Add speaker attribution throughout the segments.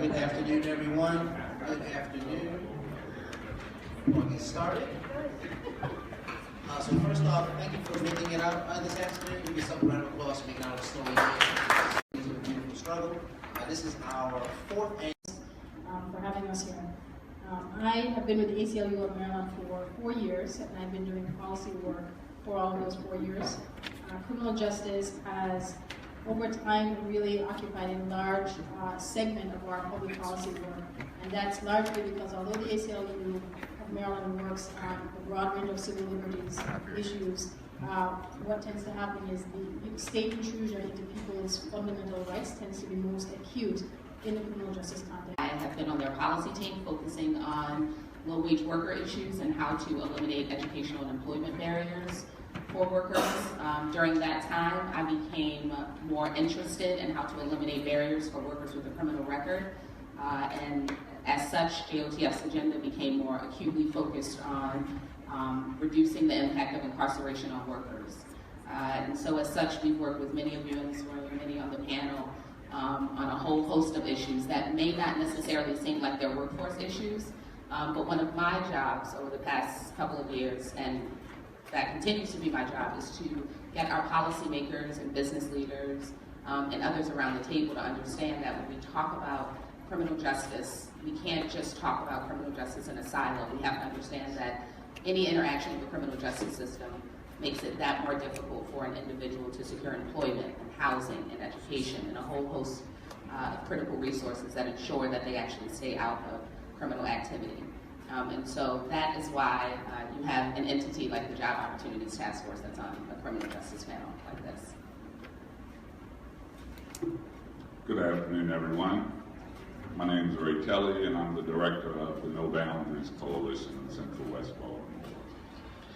Speaker 1: Good afternoon, everyone. Good afternoon. We'll get started. So first off, thank you for making it out this afternoon. Give yourself a round of applause for making out a story here. It's a beautiful struggle. This is our fourth annual.
Speaker 2: For having us here. I have been with the ACLU of Maryland for 4 years, and I've been doing policy work for all of those 4 years. Criminal justice has, over time, really occupied a large segment of our public policy work, and that's largely because although the ACLU of Maryland works on a broad range of civil liberties issues, what tends to happen is the state intrusion into people's fundamental rights tends to be most acute in the criminal justice context.
Speaker 3: I have been on their policy team focusing on low-wage worker issues and how to eliminate educational and employment barriers for workers. During that time, I became more interested in how to eliminate barriers for workers with a criminal record. And as such, JOTF's agenda became more acutely focused on reducing the impact of incarceration on workers. And so as such, we've worked with many of you in this room, many on the panel, on a whole host of issues that may not necessarily seem like they're workforce issues, but one of my jobs over the past couple of years, and that continues to be my job, is to get our policymakers and business leaders and others around the table to understand that when we talk about criminal justice, we can't just talk about criminal justice in a silo. We have to understand that any interaction with the criminal justice system makes it that more difficult for an individual to secure employment and housing and education and a whole host of critical resources that ensure that they actually stay out of criminal activity. And so that is why you have an entity like the Job Opportunities Task Force that's on a criminal justice panel like this.
Speaker 4: Good afternoon, everyone. My name is Ray Kelly, and I'm the director of the No Boundaries Coalition in Central West Baltimore.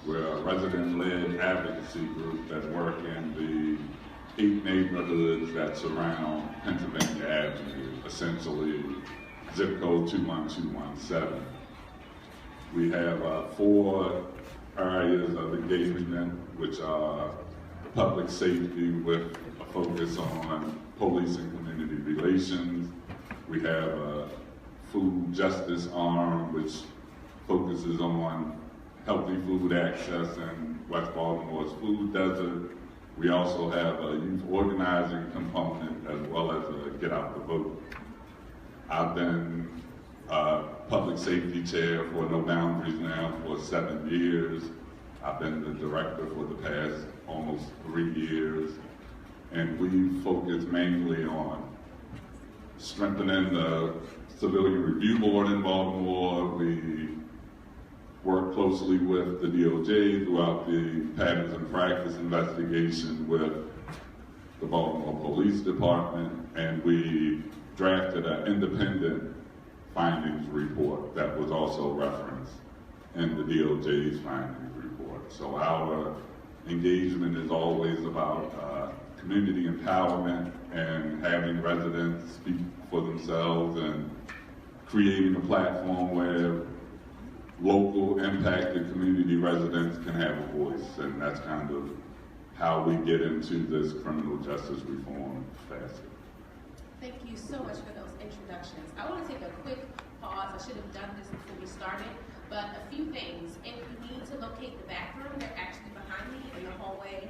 Speaker 4: We're a resident-led advocacy group that work in the 8 neighborhoods that surround Pennsylvania Avenue, essentially zip code 21217. We have 4 areas of engagement, which are public safety with a focus on police and community relations. We have a food justice arm, which focuses on healthy food access in West Baltimore's food desert. We also have a youth organizing component as well as a Get Out the Vote. I've been public safety chair for No Boundaries now for 7 years. I've been the director for the past almost 3 years. And we focus mainly on strengthening the Civilian Review Board in Baltimore. We work closely with the DOJ throughout the patterns and practice investigation with the Baltimore Police Department, and we drafted an independent findings report that was also referenced in the DOJ's findings report. So our engagement is always about community empowerment and having residents speak for themselves and creating a platform where local impacted community residents can have a voice, and that's kind of how we get into this criminal justice reform facet.
Speaker 5: Thank you so much for those introductions. I want to take a quick pause. I should have done this before we started, but a few things. If you need to locate the bathroom, they're actually behind me in the hallway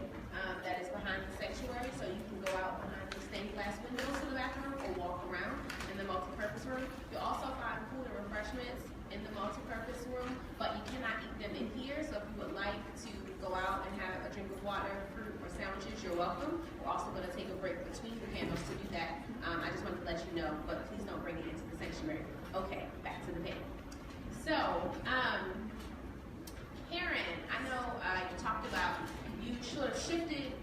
Speaker 5: that is behind the sanctuary, so you can go out behind the stained glass windows to the bathroom or walk around in the multi-purpose room. You'll also find food and refreshments in the multi-purpose room, but you cannot eat them in here, so if you would like to go out and have a drink of water, fruit, or sandwiches, you're welcome. We're also going to take a break between the panels to do that. I just wanted to let you know, but please don't bring it into the sanctuary. Okay, back to the panel. So, Karen, I know you talked about, you sort of shifted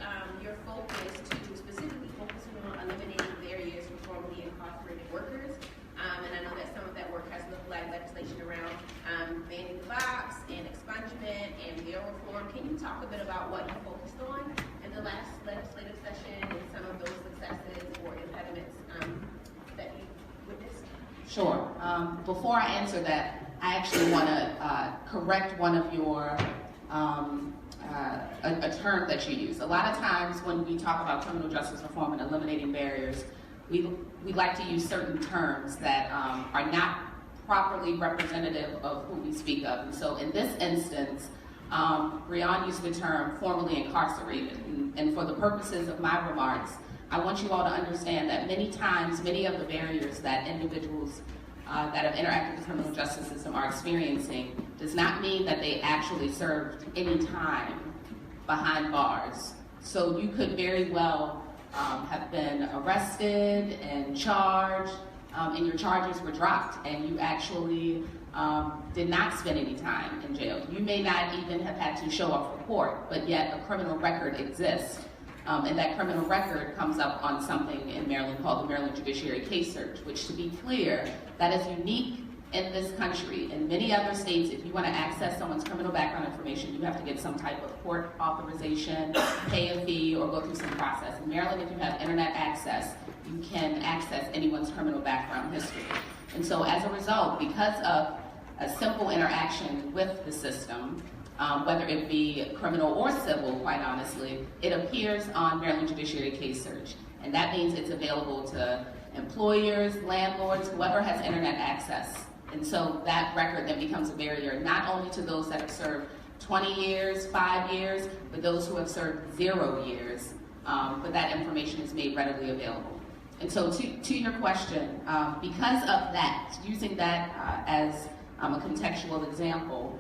Speaker 5: your focus to specifically focusing on eliminating barriers for formerly incarcerated workers. And I know that some of that work has looked like legislation around banning the box and expungement and bail reform. Can you talk a bit about what you focused on in the last legislative session and some of those successes or impediments that you witnessed?
Speaker 3: Sure. Before I answer that, I actually want to correct one of your, a term that you use. A lot of times when we talk about criminal justice reform and eliminating barriers, we we like to use certain terms that are not properly representative of who we speak of. And so in this instance, Breon used the term formerly incarcerated. And for the purposes of my remarks, I want you all to understand that many times, many of the barriers that individuals that have interacted with the criminal justice system are experiencing does not mean that they actually served any time behind bars. So you could very well have been arrested and charged, and your charges were dropped, and you actually did not spend any time in jail. You may not even have had to show up for court, but yet a criminal record exists. And that criminal record comes up on something in Maryland called the Maryland Judiciary Case Search, which, to be clear, that is unique in this country. In many other states, if you want to access someone's criminal background information, you have to get some type of court authorization, pay a fee, or go through some process. In Maryland, if you have internet access, you can access anyone's criminal background history. And so as a result, because of a simple interaction with the system, whether it be criminal or civil, quite honestly, it appears on Maryland Judiciary Case Search. And that means it's available to employers, landlords, whoever has internet access. And so that record then becomes a barrier, not only to those that have served 20 years, 5 years, but those who have served 0 years, but that information is made readily available. And so to your question, because of that, using that as a contextual example,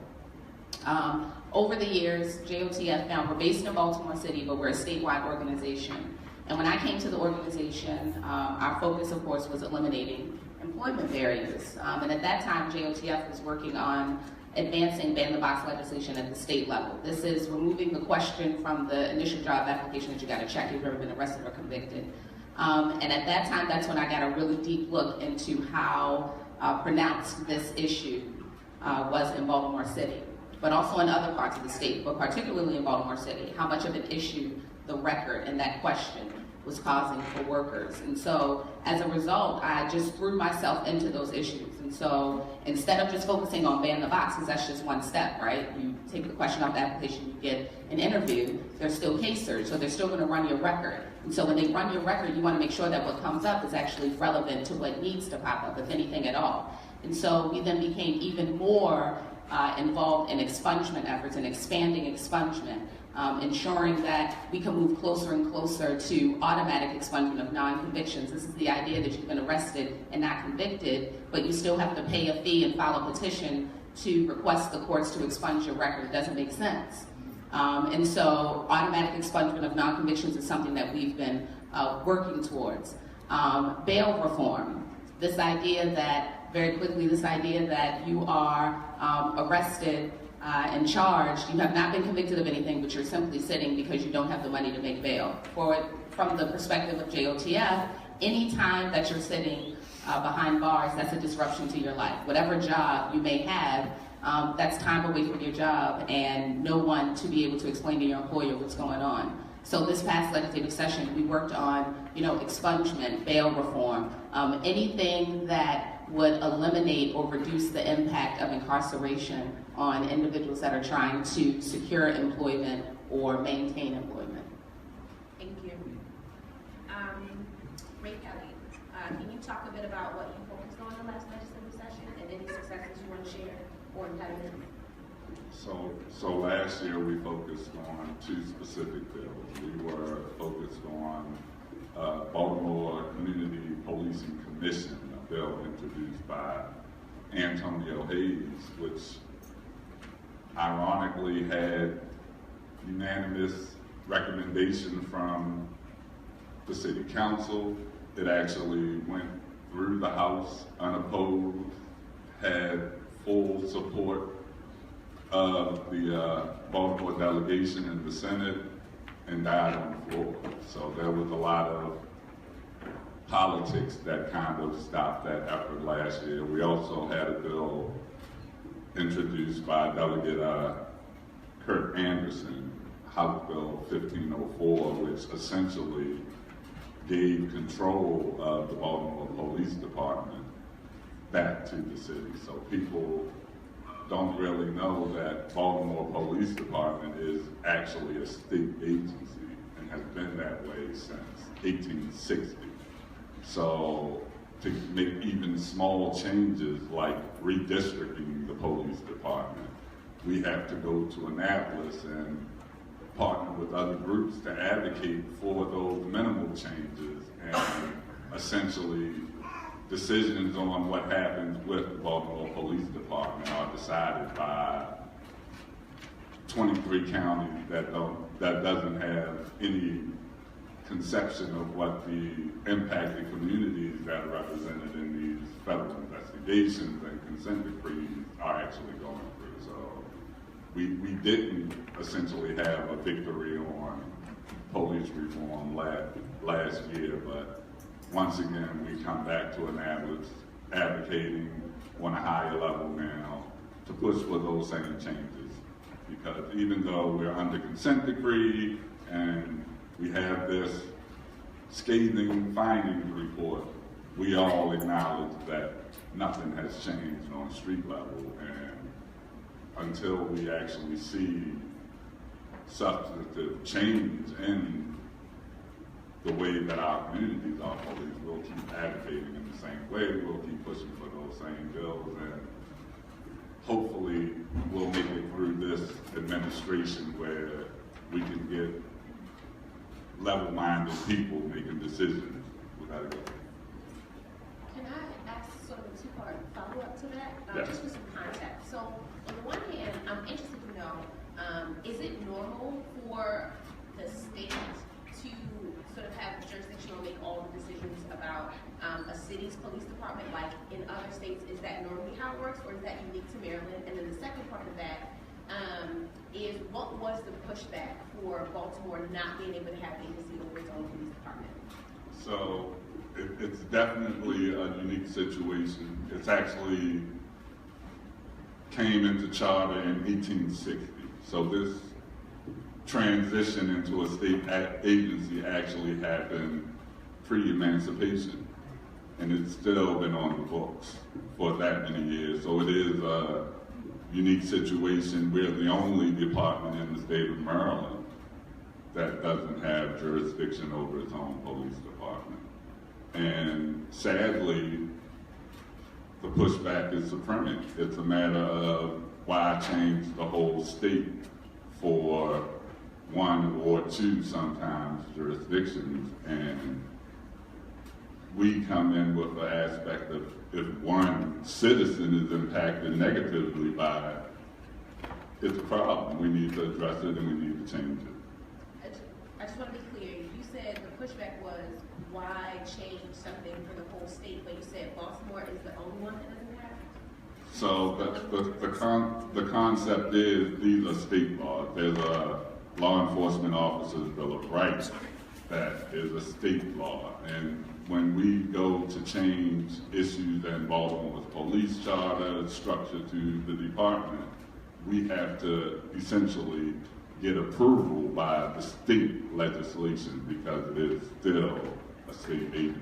Speaker 3: over the years, JOTF found we're based in Baltimore City, but we're a statewide organization. And when I came to the organization, our focus, of course, was eliminating employment barriers. And at that time, JOTF was working on advancing ban-the-box legislation at the state level. This is removing the question from the initial job application that you got to check if you've ever been arrested or convicted. And at that time, that's when I got a really deep look into how pronounced this issue was in Baltimore City, but also in other parts of the state, but particularly in Baltimore City, how much of an issue the record and that question was causing for workers. And so as a result, I just threw myself into those issues. And so instead of just focusing on ban the box, because that's just one step, right? You take the question off the application, you get an interview, there's still case search, so they're still gonna run your record. And so when they run your record, you wanna make sure that what comes up is actually relevant to what needs to pop up, if anything at all. And so we then became even more involved in expungement efforts and expanding expungement, ensuring that we can move closer and closer to automatic expungement of non-convictions. This is the idea that you've been arrested and not convicted, but you still have to pay a fee and file a petition to request the courts to expunge your record. It doesn't make sense. And so automatic expungement of non-convictions is something that we've been working towards. Bail reform, this idea that, very quickly, this idea that you are arrested and charged, you have not been convicted of anything, but you're simply sitting because you don't have the money to make bail. From the perspective of JOTF, any time that you're sitting behind bars, that's a disruption to your life. Whatever job you may have, that's time away from your job and no one to be able to explain to your employer what's going on. So this past legislative session, we worked on, expungement, bail reform, anything that would eliminate or reduce the impact of incarceration on individuals that are trying to secure employment or maintain employment.
Speaker 5: Thank you. Ray Kelly, can you talk a bit about what you focused on in the last legislative session and any successes you want to share or impediments?
Speaker 4: So last year we focused on 2 specific bills. We were focused on Baltimore Community Policing Commission, a bill introduced by Antonio Hayes, which ironically had unanimous recommendation from the city council. It actually went through the House unopposed, had full support of the Baltimore delegation in the Senate, and died on the floor. So there was a lot of politics that kind of stopped that effort last year. We also had a bill introduced by Delegate Kurt Anderson, House Bill 1504, which essentially gave control of the Baltimore Police Department back to the city. So people don't really know that Baltimore Police Department is actually a state agency and has been that way since 1860. So to make even small changes like redistricting the police department, we have to go to Annapolis and partner with other groups to advocate for those minimal changes, and essentially decisions on what happens with the Baltimore Police Department are decided by 23 counties that doesn't have any conception of what the impacted communities that are represented in these federal investigations and consent decrees are actually going through. So we didn't essentially have a victory on police reform last year, but once again, we come back to Annapolis advocating on a higher level now to push for those same changes. Because even though we're under consent decree and we have this scathing findings report, we all acknowledge that nothing has changed on street level, and until we actually see substantive change in the way that our communities are policed, we'll keep advocating in the same way, we'll keep pushing for those same bills, and hopefully we'll make it through this administration where we can get level-minded people making decisions without it.
Speaker 5: Can I ask sort of a two-part follow-up to that?
Speaker 4: Yes.
Speaker 5: Just for some context. So on the one hand, I'm interested to know, is it normal for the state to sort of have jurisdiction or make all the decisions about a city's police department? Like in other states, is that normally how it works, or is that unique to Maryland? And then the second part of that is, what was the pushback for Baltimore not being able to have agency over its own police department?
Speaker 4: So it's definitely a unique situation. It's actually came into charter in 1860. So this transition into a state agency actually happened pre-emancipation, and it's still been on the books for that many years. So it is a unique situation. We're the only department in the state of Maryland that doesn't have jurisdiction over its own police department. And sadly, the pushback is supreme. It's a matter of why change the whole state for one or two sometimes jurisdictions, and we come in with the aspect of if one citizen is impacted negatively by it, it's a problem. We need to address it and we need to change it.
Speaker 5: I just want to be clear. You said the pushback was why change something for the whole state, but you said Baltimore is the only one that doesn't have it?
Speaker 4: So the concept is these are state laws. There's a law enforcement officer's Bill of Rights that is a state law, and when we go to change issues in Baltimore's police charter, structure to the department, we have to essentially get approval by the state legislation because it is still a state agency.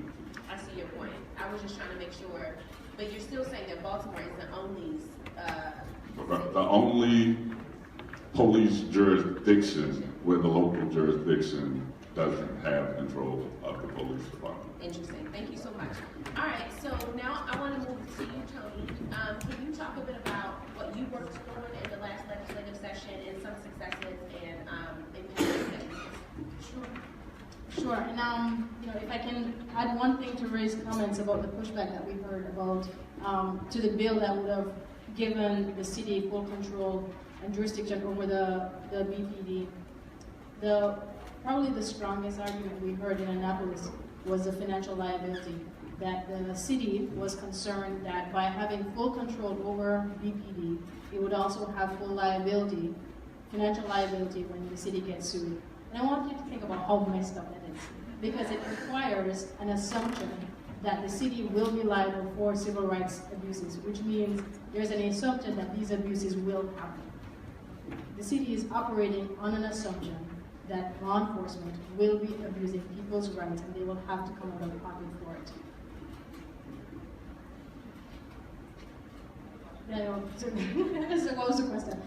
Speaker 5: I see your point. I was just trying to make sure, but you're still saying that Baltimore is the only
Speaker 4: The only police jurisdiction where the local jurisdiction doesn't have control of the police department.
Speaker 5: Interesting. Thank you so much. All right, so now I want to move to you, Tony. Can you talk a bit about what you worked on in the last legislative session and some successes and impacts?
Speaker 2: Sure, and if I can add one thing to Ray's comments about the pushback that we heard about to the bill that would have given the city full control and jurisdiction over the BPD. Probably the strongest argument we heard in Annapolis was the financial liability, that the city was concerned that by having full control over BPD, it would also have full liability, financial liability when the city gets sued. And I want you to think about how messed up that is, because it requires an assumption that the city will be liable for civil rights abuses, which means there's an assumption that these abuses will happen. The city is operating on an assumption that law enforcement will be abusing people's rights and they will have to come out of pocket for it. So what was the question?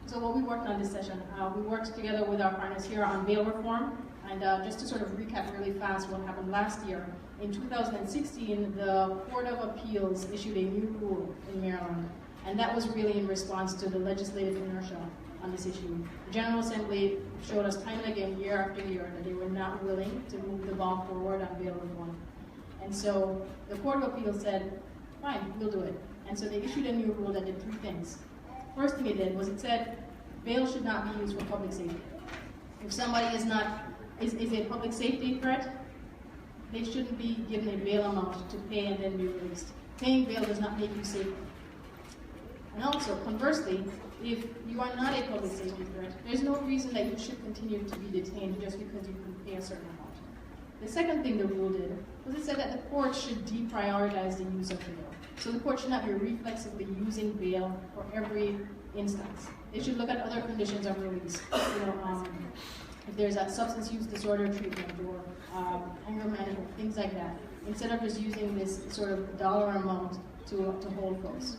Speaker 2: So what we worked on this session, we worked together with our partners here on bail reform. And just to sort of recap really fast what happened last year, in 2016, the Court of Appeals issued a new rule in Maryland, and that was really in response to the legislative inertia on this issue. The General Assembly showed us time and again, year after year, that they were not willing to move the ball forward on bail reform. And so the Court of Appeals said, fine, we'll do it. And so they issued a new rule that did three things. First thing it did was it said bail should not be used for public safety. If somebody is a public safety threat, they shouldn't be given a bail amount to pay and then be released. Paying bail does not make you safer. And also, conversely, if you are not a public safety threat, there's no reason that you should continue to be detained just because you can pay a certain amount. The second thing the rule did was it said that the court should deprioritize the use of bail. So the court should not be reflexively using bail for every instance. They should look at other conditions of release. If there's a substance use disorder treatment or anger management, things like that, instead of just using this sort of dollar amount to hold folks.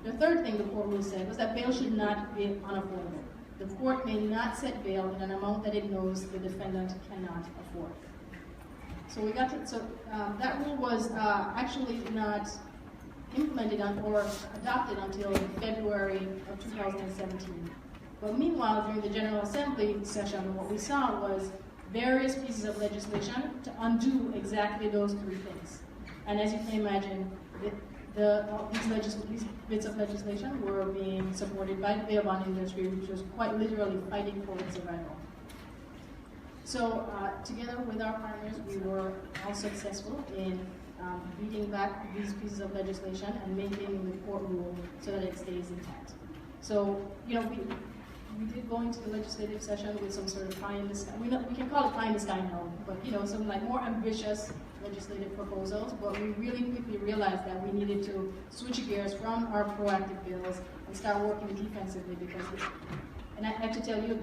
Speaker 2: The third thing the court rule said was that bail should not be unaffordable. The court may not set bail in an amount that it knows the defendant cannot afford. So that rule was actually not implemented or adopted until February of 2017. But meanwhile, during the General Assembly session, what we saw was various pieces of legislation to undo exactly those three things. And as you can imagine, these bits of legislation were being supported by the bail bond industry, which was quite literally fighting for its survival. So together with our partners, we were all successful in beating back these pieces of legislation and maintaining the court rule so that it stays intact. So, we did go into the legislative session with some sort of pie in the sky. We can call it pie in the sky now, but some like more ambitious legislative proposals. But we really quickly realized that we needed to switch gears from our proactive bills and start working defensively because, and I have to tell you,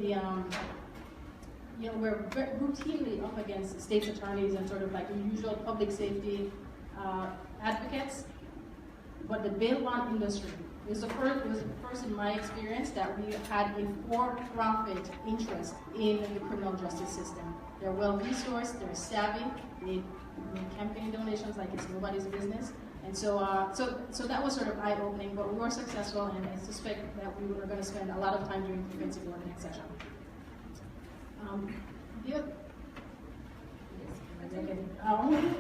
Speaker 2: we're routinely up against state's attorneys and sort of like the usual public safety advocates, but the bail bond industry was the first in my experience that we had a for-profit interest in the criminal justice system. They're well-resourced, they're savvy, they make campaign donations like it's nobody's business. And so that was sort of eye-opening, but we were successful, and I suspect that we were going to spend a lot of time doing defensive work next session.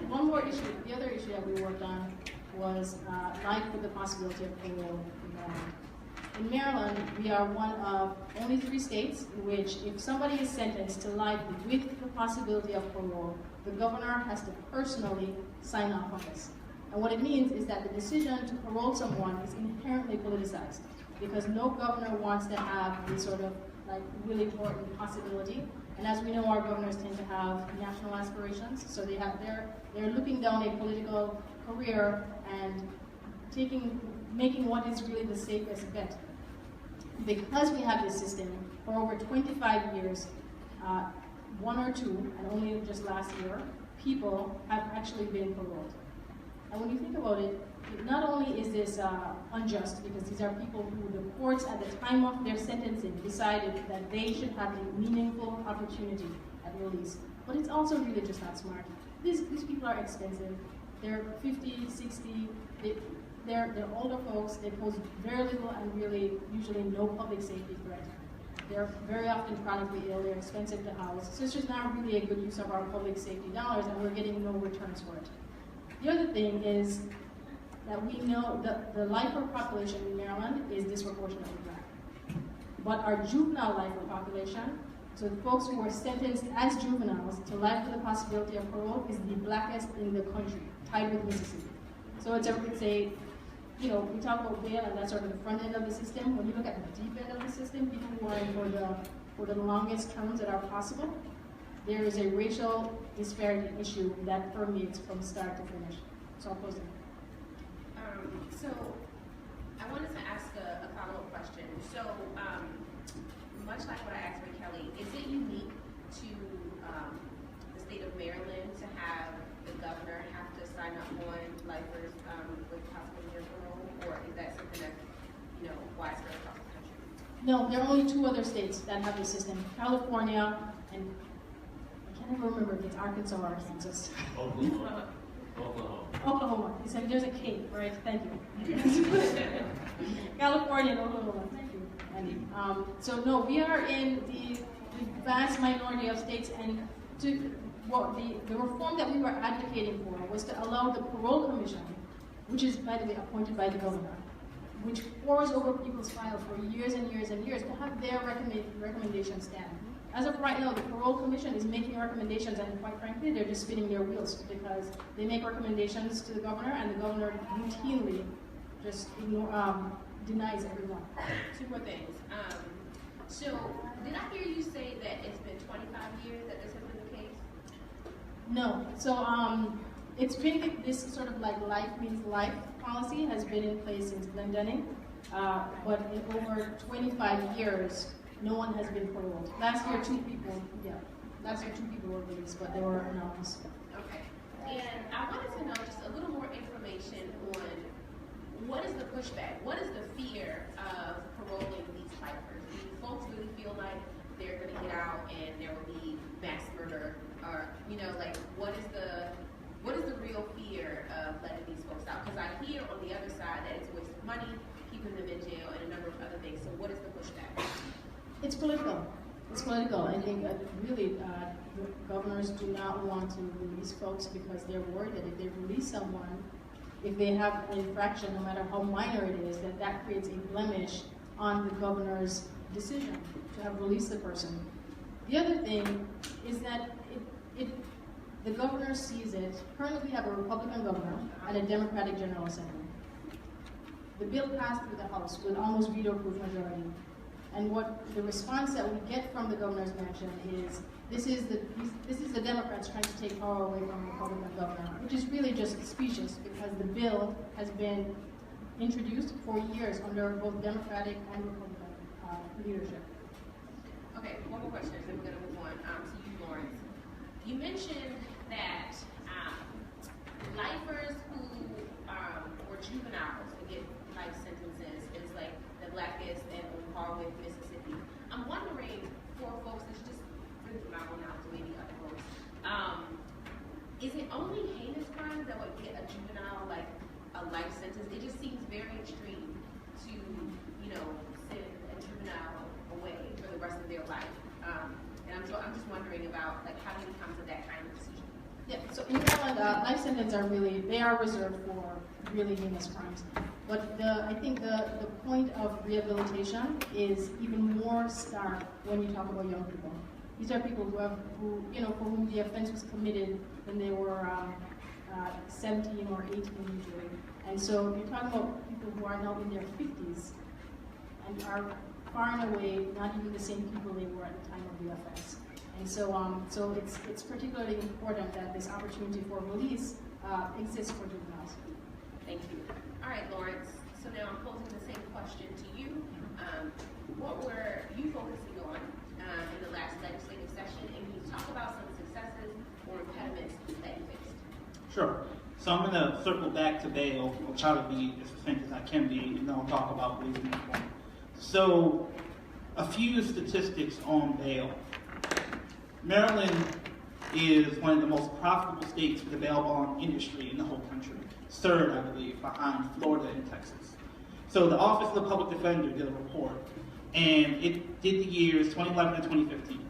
Speaker 2: One more issue. The other issue that we worked on was life with the possibility of parole in Maryland. In Maryland, we are one of only 3 states in which if somebody is sentenced to life with the possibility of parole, the governor has to personally sign off on this. And what it means is that the decision to parole someone is inherently politicized because no governor wants to have this sort of like really important possibility. And as we know, our governors tend to have national aspirations, so they're looking down a political career and making what is really the safest bet. Because we have this system, for over 25 years, 1 or 2, and only just last year, people have actually been paroled. And when you think about it, not only is this unjust, because these are people who the courts at the time of their sentencing decided that they should have a meaningful opportunity at release, but it's also really just not smart. These people are expensive. They're 50, 60, they're older folks, they pose very little and really usually no public safety threat. They're very often chronically ill, they're expensive to house, so it's just not really a good use of our public safety dollars and we're getting no returns for it. The other thing is that we know that the lifer population in Maryland is disproportionately black. But our juvenile lifer population, so the folks who were sentenced as juveniles to life with the possibility of parole, is the blackest in the country, tied with Mississippi. So it's a we talk about bail and that's sort of the front end of the system. When you look at the deep end of the system, people who are in for the longest terms that are possible, there is a racial disparity issue that permeates from start to finish. So I'll close it.
Speaker 5: So I wanted to ask a follow-up question. So much like what I asked for Kelly, is it unique to the state of Maryland to have the governor have to sign up on lifers with possibility of parole, or is that something that's widespread across the country?
Speaker 2: No, there are only 2 other states that have this system: California and I I never remember if it's Arkansas or Kansas.
Speaker 6: Oklahoma.
Speaker 2: Oklahoma. You said there's a K, right? Thank you. California and Oklahoma. Thank you, Andy. So no, we are in the vast minority of states, and the reform that we were advocating for was to allow the parole commission, which is, by the way, appointed by the governor, which pores over people's files for years and years and years, to have their recommendations stand. As of right now, the parole commission is making recommendations, and quite frankly, they're just spinning their wheels because they make recommendations to the governor, and the governor routinely just denies everyone.
Speaker 5: Two more things. So, did I hear you say that it's been 25 years that this has been the case?
Speaker 2: No. So, it's been this sort of like life means life policy has been in place since Glendenning, but in over 25 years, no one has been paroled. Last year, two people were released, but they were anonymous.
Speaker 5: Okay. And I wanted to know just a little more information on what is the pushback? What is the fear of paroling these lifers? Do folks really feel like they're going to get out and there will be mass murder? Or, like, what is the real fear of letting these folks out? Because I hear on the other side that it's a waste of money, keeping them in jail, and a number of other things. So what is the pushback?
Speaker 2: It's political. It's political. I think really governors do not want to release folks because they're worried that if they release someone, if they have an infraction, no matter how minor it is, that creates a blemish on the governor's decision to have released the person. The other thing is that the governor sees it. Currently we have a Republican governor and a Democratic General Assembly. The bill passed through the House with almost veto-proof majority. And what the response that we get from the governor's mansion is, this is the Democrats trying to take power away from the Republican governor, which is really just specious because the bill has been introduced for years under both Democratic and Republican leadership.
Speaker 5: Okay, one more question, then we're going to move on to you, Lawrence. You mentioned that lifers who were juveniles and get life sentences is like the blackest and on par with Mississippi. I'm wondering, for folks that's just really phenomenal now to maybe other folks, is it only heinous crimes that would get a juvenile like a life sentence? It just seems very extreme to, send a juvenile away for the rest of their life. And I'm just wondering about like how do you come to that kind of decision?
Speaker 2: Yeah, so in Maryland, life sentences are reserved for really heinous crimes. But I think the point of rehabilitation is even more stark when you talk about young people. These are people for whom the offense was committed when they were 17 or 18 usually. And so you're talking about people who are now in their 50s and are far and away not even the same people they were at the time of the offense. And so it's particularly important that this opportunity for release exists for juveniles.
Speaker 5: Thank you. All right, Lawrence. So now I'm posing the same question to you. What were you focusing on in the last legislative session, and can you talk about some successes or impediments that you faced?
Speaker 7: Sure. So I'm going to circle back to bail. I'll try to be as succinct as I can be, and then I'll talk about ways to reform. So a few statistics on bail. Maryland is one of the most profitable states for the bail bond industry in the whole country. Third, I believe, behind Florida and Texas. So the Office of the Public Defender did a report, and it did the years 2011 to 2015.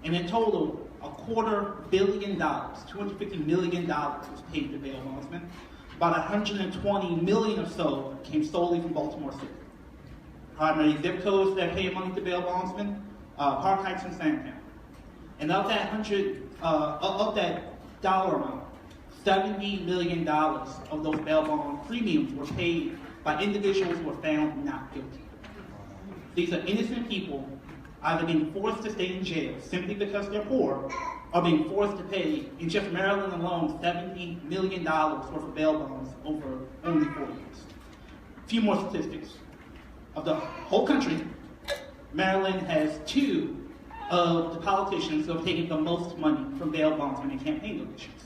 Speaker 7: And in total, $250 million, $250 million was paid to bail bondsmen. About 120 million or so came solely from Baltimore City. Primary zip codes that pay money to bail bondsmen, Park Heights and Sandtown. And of that dollar amount, $70 million of those bail bond premiums were paid by individuals who were found not guilty. These are innocent people either being forced to stay in jail simply because they're poor, or being forced to pay, in just Maryland alone, $70 million worth of bail bonds over only 4 years. A few more statistics. Of the whole country, Maryland has 2 of the politicians who have taken the most money from bail bondsmen and campaign donations.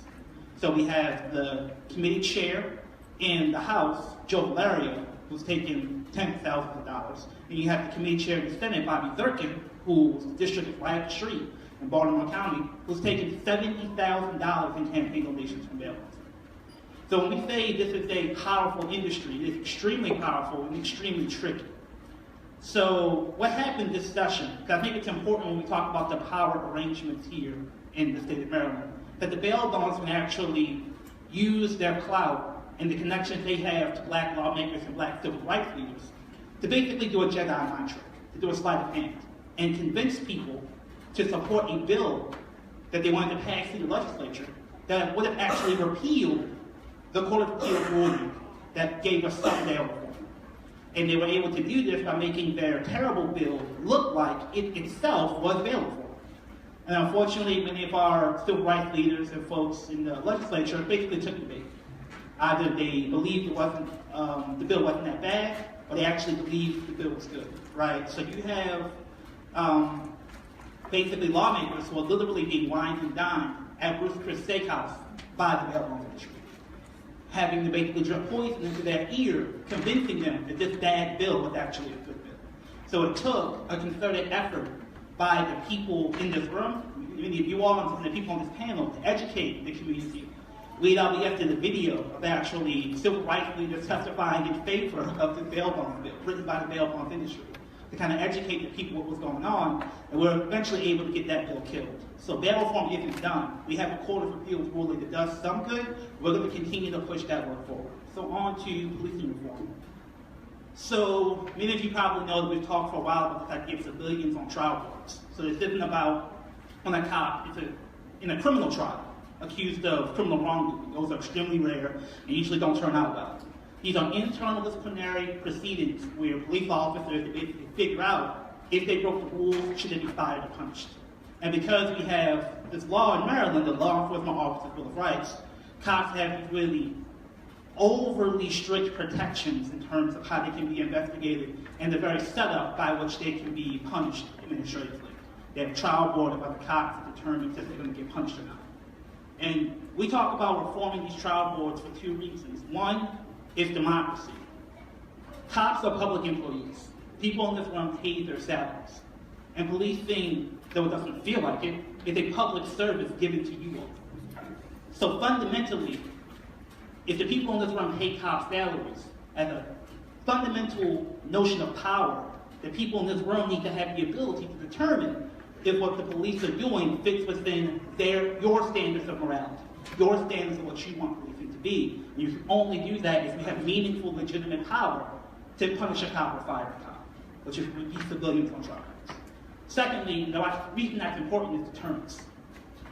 Speaker 7: So we have the committee chair in the House, Joe Valerio, who's taken tens of thousands of dollars. And you have the committee chair in the Senate, Bobby Durkin, whose district is right up the street, in Baltimore County who's taken $70,000 in campaign donations from bail bonds. So when we say this is a powerful industry, it's extremely powerful and extremely tricky. So what happened this session, because I think it's important when we talk about the power arrangements here in the state of Maryland, that the bail bondsmen actually use their clout and the connections they have to black lawmakers and black civil rights leaders to basically do a Jedi mind trick, to do a sleight of hand, and convince people to support a bill that they wanted to pass through the legislature that would have actually repealed the Court of Appeals ruling that gave us some bail reform. And they were able to do this by making their terrible bill look like it itself was bail reform. And unfortunately, many of our civil rights leaders and folks in the legislature basically took the bait. Either they believed it wasn't, the bill wasn't that bad, or they actually believed the bill was good, right? So you have basically lawmakers who are literally being wined and dined at Bruce Chris Steakhouse by the bail bond industry, having to basically drip poison into their ear, convincing them that this bad bill was actually a good bill. So it took a concerted effort by the people in this room, many of you all and the people on this panel, to educate the community. We did a video of actually civil rights leaders testifying in favor of the bail bond bill, written by the bail bond industry, to kind of educate the people what was going on, and we're eventually able to get that bill killed. So bail reform isn't done. We have a Court of Appeals ruling that does some good. We're going to continue to push that work forward. So on to policing reform. So many of you probably know that we've talked for a while about the fact that civilians on trial boards. So this isn't about when a cop is in a criminal trial accused of criminal wrongdoing. Those are extremely rare and usually don't turn out well. These are internal disciplinary proceedings where police officers basically figure out if they broke the rules, should they be fired or punished. And because we have this law in Maryland, the Law Enforcement Officers' Bill of Rights, cops have these really overly strict protections in terms of how they can be investigated and the very setup by which they can be punished administratively. They have a trial board of other cops that determines if they're going to get punished or not. And we talk about reforming these trial boards for two reasons. One is democracy. Cops are public employees. People in this room pay their salaries. And policing, though it doesn't feel like it, is a public service given to you all. So fundamentally, if the people in this room pay cops' salaries, as a fundamental notion of power, the people in this room need to have the ability to determine if what the police are doing fits within your standards of morality, your standards of what you want policing to be. And you can only do that if you have meaningful, legitimate power to punish a cop or fire a cop, which is would be civilians on trial. Secondly, the reason that's important is deterrence.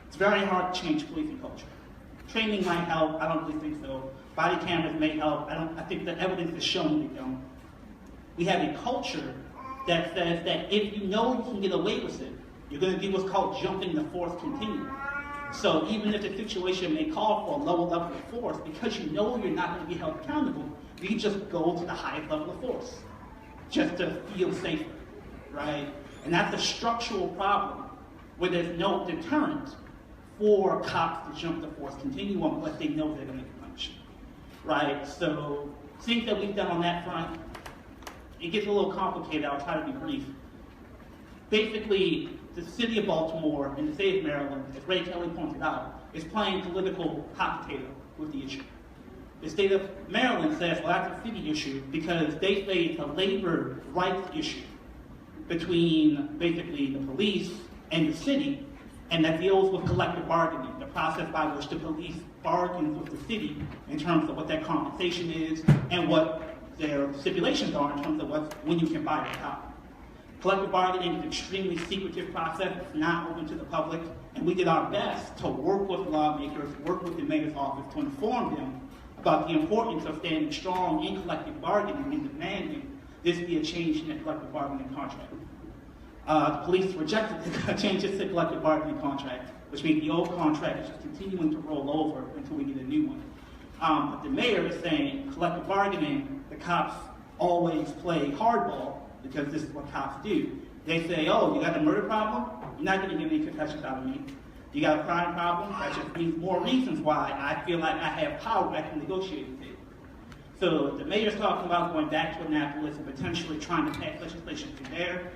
Speaker 7: It's very hard to change policing culture. Training might help, I don't really think so. Body cameras may help, I think the evidence is showing they don't. We have a culture that says that if you know you can get away with it, you're going to do what's called jumping the force continuum. So even if the situation may call for a lower level of force, because you know you're not going to be held accountable, you just go to the highest level of force, just to feel safer, right? And that's a structural problem where there's no deterrent for cops to jump the force continuum unless they know they're going to get punished, right? So things that we've done on that front, it gets a little complicated. I'll try to be brief. Basically, the city of Baltimore and the state of Maryland, as Ray Kelly pointed out, is playing political hot potato with the issue. The state of Maryland says, well, that's a city issue because they say it's a labor rights issue between basically the police and the city, and that deals with collective bargaining, the process by which the police bargains with the city in terms of what their compensation is and what their stipulations are in terms of when you can buy a cop. Collective bargaining is an extremely secretive process. It's not open to the public, and we did our best to work with lawmakers, work with the mayor's office to inform them about the importance of standing strong in collective bargaining and demanding this be a change in the collective bargaining contract. The police rejected the changes to collective bargaining contract, which means the old contract is just continuing to roll over until we get a new one. But the mayor is saying collective bargaining, the cops always play hardball because this is what cops do. They say, oh, you got a murder problem? You're not going to get any confessions out of me. You got a crime problem? That just means more reasons why I feel like I have power at the negotiating table. So the mayor's talking about going back to Annapolis and potentially trying to pass legislation from there.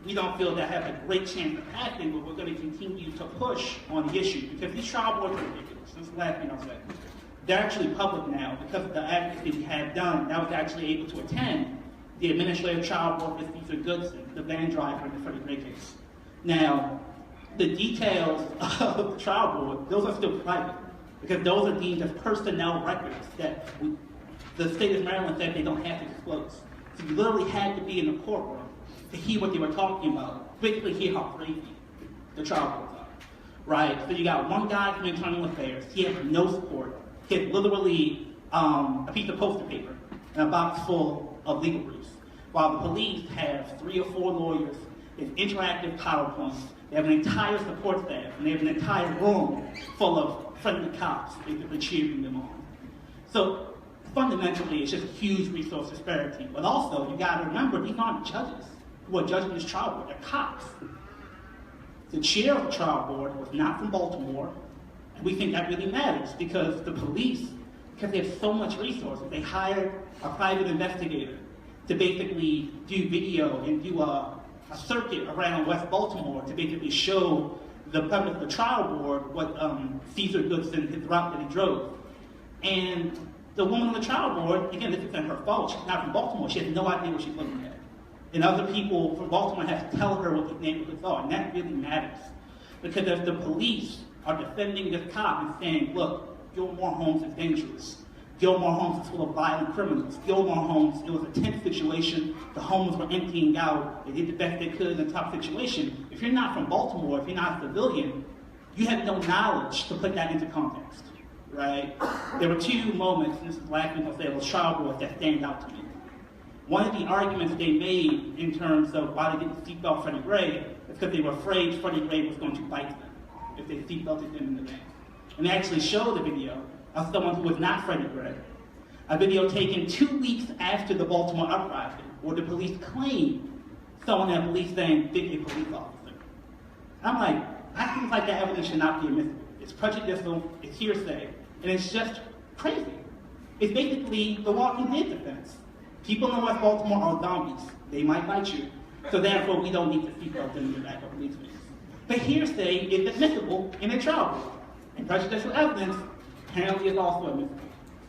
Speaker 7: we don't feel that has a great chance of passing, but we're going to continue to push on the issue because these trial boards are ridiculous. That's the last thing I'll say. They're actually public now because of the advocacy we have done. I was actually able to attend the administrative trial board with Cesar Goodson, the van driver in the Freddie Gray case. Now, the details of the trial board, those are still private because those are deemed as personnel records that the state of Maryland said they don't have to disclose. So you literally had to be in the courtroom to hear what they were talking about, basically hear how crazy the trial boards are, right? So you got one guy from Internal Affairs, he has no support, he has literally a piece of poster paper and a box full of legal briefs, while the police have 3 or 4 lawyers, they have interactive PowerPoints, they have an entire support staff, and they have an entire room full of friendly cops basically cheering them on. So fundamentally, it's just a huge resource disparity. But also, you got to remember, these aren't judges who are judging this trial board, they're cops. The chair of the trial board was not from Baltimore, and we think that really matters because the police, because they have so much resources, they hired a private investigator to basically do video and do a circuit around West Baltimore to basically show the public, the trial board, what Cesar Goodson, his route that he drove. And the woman on the trial board, again, this isn't her fault, she's not from Baltimore, she has no idea what she's looking at. And other people from Baltimore have to tell her what these neighborhoods are, and that really matters. Because if the police are defending this cop and saying, look, Gilmore Homes is dangerous, Gilmore Homes is full of violent criminals, Gilmore Homes, it was a tense situation, the homes were emptying out, they did the best they could in a tough situation. If you're not from Baltimore, if you're not a civilian, you have no knowledge to put that into context, right? There were 2 moments, and this is the last thing I'll say, about trial boards that stand out to me. One of the arguments they made in terms of why they didn't seatbelt Freddie Gray is because they were afraid Freddie Gray was going to bite them if they seatbelted him in the van. And they actually showed a video of someone who was not Freddie Gray, a video taken 2 weeks after the Baltimore uprising, where the police claimed someone in the police saying, "Big a police officer." I'm like, that seems like that evidence should not be admissible. It's prejudicial, it's hearsay, and it's just crazy. It's basically the Walking Dead defense. People in West Baltimore are zombies. They might bite you. So therefore, we don't need to seatbelt them in the back of police vans. But hearsay is admissible in a trial court. And prejudicial evidence apparently is also admissible.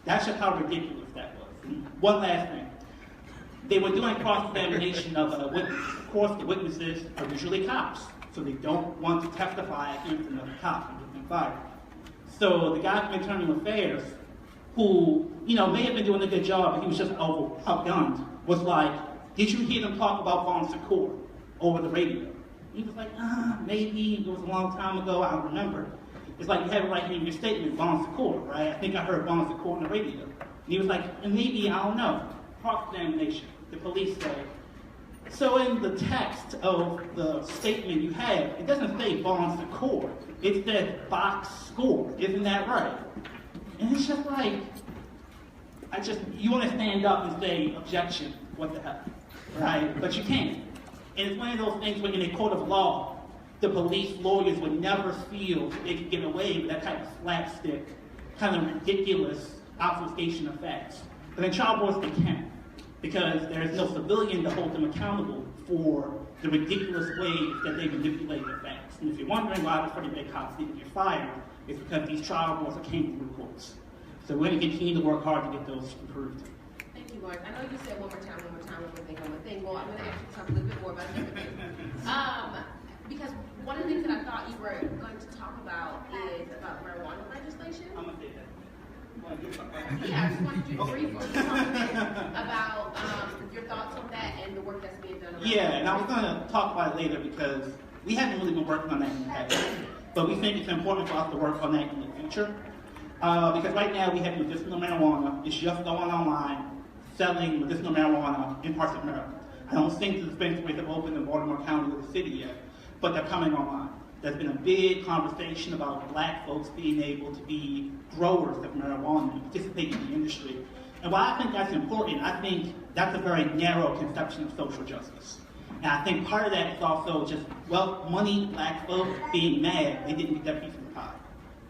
Speaker 7: That's just how ridiculous that was. One last thing. They were doing cross-examination of a witness. Of course, the witnesses are usually cops, so they don't want to testify against another cop and get them fired. So the guy from Internal Affairs, who, may have been doing a good job, but he was just outgunned, was like, "Did you hear them talk about Bon Secours over the radio?" He was like, maybe, it was a long time ago, I don't remember. It's like, you have it right here in your statement, Bon Secours, right? I think I heard Bon Secours on the radio. And he was like, maybe, I don't know. Cross-examination. The police say, so in the text of the statement you have, it doesn't say Bon Secours. It says box score. Isn't that right? And it's just like, you want to stand up and say, objection, what the hell, right? But you can't. And it's one of those things where in a court of law, the police lawyers would never feel they could get away with that type of slapstick, kind of ridiculous obfuscation of facts. But in trial boards, they can't, because there is no civilian to hold them accountable for the ridiculous ways that they manipulate the facts. And if you're wondering why the Freddie Gray cops didn't get fired, it's because these trial boards are kangaroo courts. So we're going to continue to work hard to get those improved.
Speaker 5: Thank you, Lawrence. I know you said one more time, one thing. Well, I'm going to ask you to talk a little bit more about the other thing. Because one of the things that I thought you were going to talk about is about marijuana legislation.
Speaker 7: I'm going to say that.
Speaker 5: Yeah, I just wanted you to briefly talk a bit about your thoughts on that and the work that's being done around
Speaker 7: Yeah, and I was going to talk about it later because we haven't really been working on that in the past. But we think it's important for us to work on that in the future. Because right now we have medicinal marijuana. It's just going online, selling medicinal marijuana in parts of Maryland. I don't think the dispensaries have opened in Baltimore County or the city yet, but they're coming online. There's been a big conversation about black folks being able to be growers of marijuana and participate in the industry. And why I think that's important, I think that's a very narrow conception of social justice. And I think part of that is also just, money, black folks being mad they didn't get that piece of the pie.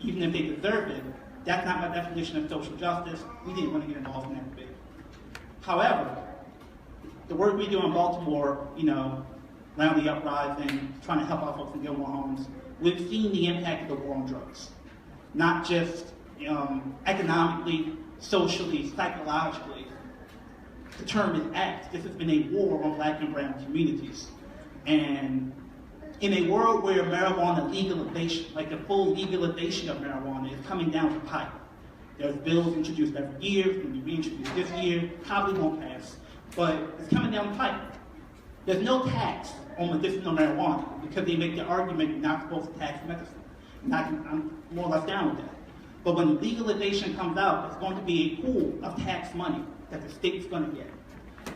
Speaker 7: Even if they deserve it, that's not my definition of social justice. We didn't want to get involved in that debate. However, the work we do in Baltimore, around the uprising, trying to help our folks in Gilmore homes, we've seen the impact of the war on drugs. Not just economically, socially, psychologically. The term is act. This has been a war on black and brown communities. And in a world where marijuana legalization, like the full legalization of marijuana, is coming down the pipe. There's bills introduced every year, it's going to be reintroduced this year, probably won't pass, but it's coming down the pipe. There's no tax on medicinal marijuana because they make the argument you're not supposed to tax medicine. And I'm more or less down with that. But when legalization comes out, it's going to be a pool of tax money that the state's going to get.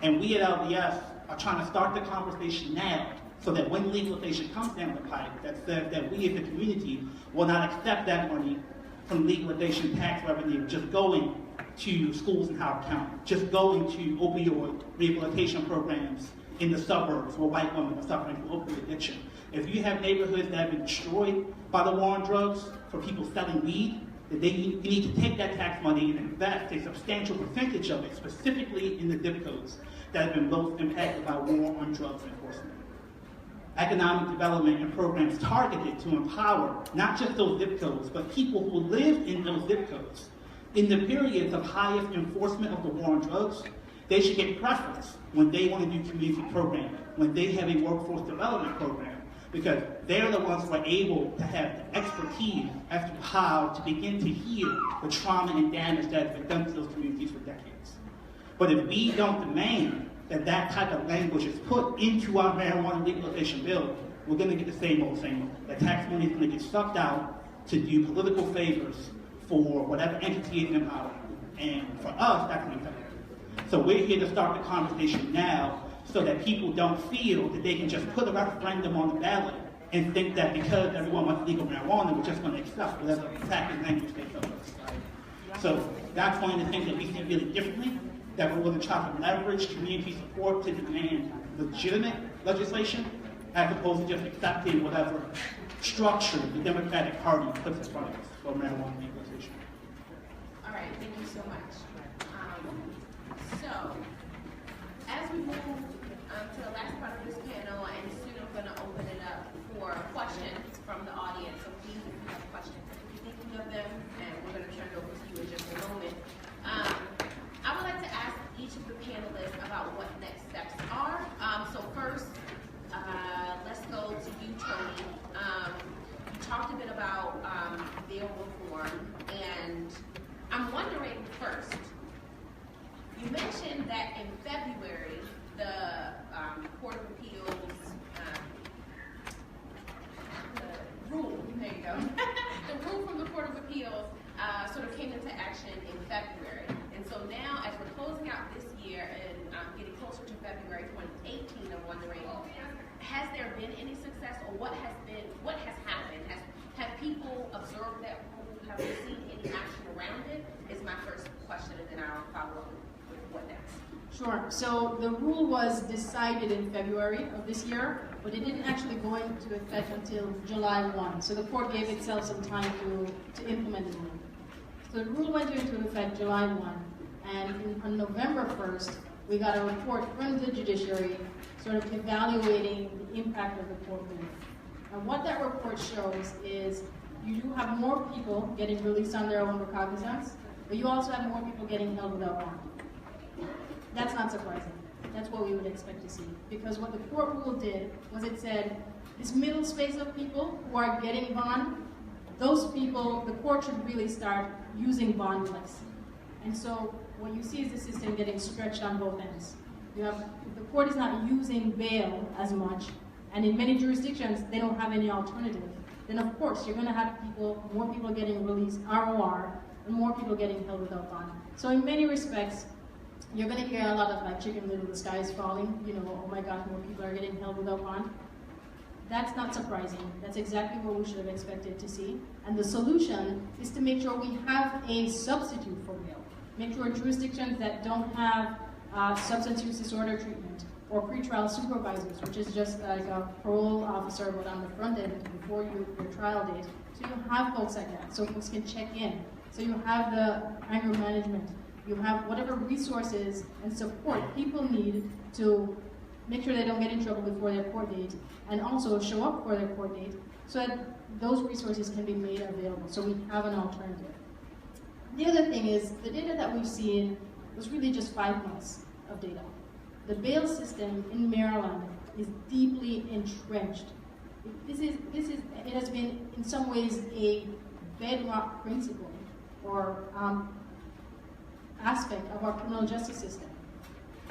Speaker 7: And we at LDS are trying to start the conversation now so that when legalization comes down the pipe, that says that we as a community will not accept that money from legalization tax revenue just going to schools in Howard County, just going to opioid rehabilitation programs in the suburbs where white women are suffering from opioid addiction. If you have neighborhoods that have been destroyed by the war on drugs for people selling weed, that you need to take that tax money and invest a substantial percentage of it, specifically in the zip codes that have been most impacted by war on drugs enforcement. Economic development and programs targeted to empower not just those zip codes, but people who live in those zip codes. In the periods of highest enforcement of the war on drugs, they should get preference when they want to do community programming, when they have a workforce development program, because they're the ones who are able to have the expertise as to how to begin to heal the trauma and damage that has been done to those communities for decades. But if we don't demand that that type of language is put into our marijuana legalization bill, we're going to get the same old. The tax money is going to get sucked out to do political favors for whatever entity is in power. And for us, that's unacceptable. So we're here to start the conversation now so that people don't feel that they can just put a referendum on the ballot and think that because everyone wants legal marijuana, we're just going to accept whatever attacking language they tell us. So that's one of the things that we see really differently, that we're going to try to leverage community support to demand legitimate legislation as opposed to just accepting whatever structure the Democratic Party puts in front of us for marijuana legalization.
Speaker 5: All right, thank you so much. So, as we move to the last part of this panel, and soon I'm going to open it up for questions from the audience. So please, if you have questions, if you're thinking of them, and we're going to turn it over to you in just a moment. I would like to ask each of the panelists about what next steps are. So first, let's go to you, Tony. You talked a bit about bail reform, and I'm wondering first, you mentioned that in February, the Court of Appeals rule, there you go, the rule from the Court of Appeals sort of came into action in February. And so now, as we're closing out this year and getting closer to February 2018, I'm wondering, has there been any success, or what has happened? Have people observed that rule? Have we seen any action around it? Is my first question, and then I'll follow up with what next.
Speaker 2: Sure. So the rule was decided in February of this year, but it didn't actually go into effect until July 1. So the court gave itself some time to implement the rule. So the rule went into effect July 1, and on November 1st, we got a report from the judiciary sort of evaluating the impact of the court ruling. And what that report shows is you do have more people getting released on their own recognizance, but you also have more people getting held without bond. That's not surprising. That's what we would expect to see. Because what the court rule did was it said, this middle space of people who are getting bond, those people, the court should really start using bond less. And so what you see is the system getting stretched on both ends. You have, the court is not using bail as much, and in many jurisdictions, they don't have any alternative. Then of course, you're going to have more people getting released, ROR, and more people getting held without bond. So in many respects, you're going to hear a lot of like Chicken Little, the sky is falling, oh my God, more people are getting held without bond. That's not surprising. That's exactly what we should have expected to see. And the solution is to make sure we have a substitute for bail. Make sure jurisdictions that don't have substance use disorder treatment or pretrial supervisors, which is just like a parole officer but on the front end before your trial date. So you have folks like that, so folks can check in. So you have the anger management. You have whatever resources and support people need to make sure they don't get in trouble before their court date, and also show up for their court date so that those resources can be made available, so we have an alternative. The other thing is, the data that we've seen was really just 5 months of data. The bail system in Maryland is deeply entrenched. It has been, in some ways, a bedrock principle or aspect of our criminal justice system.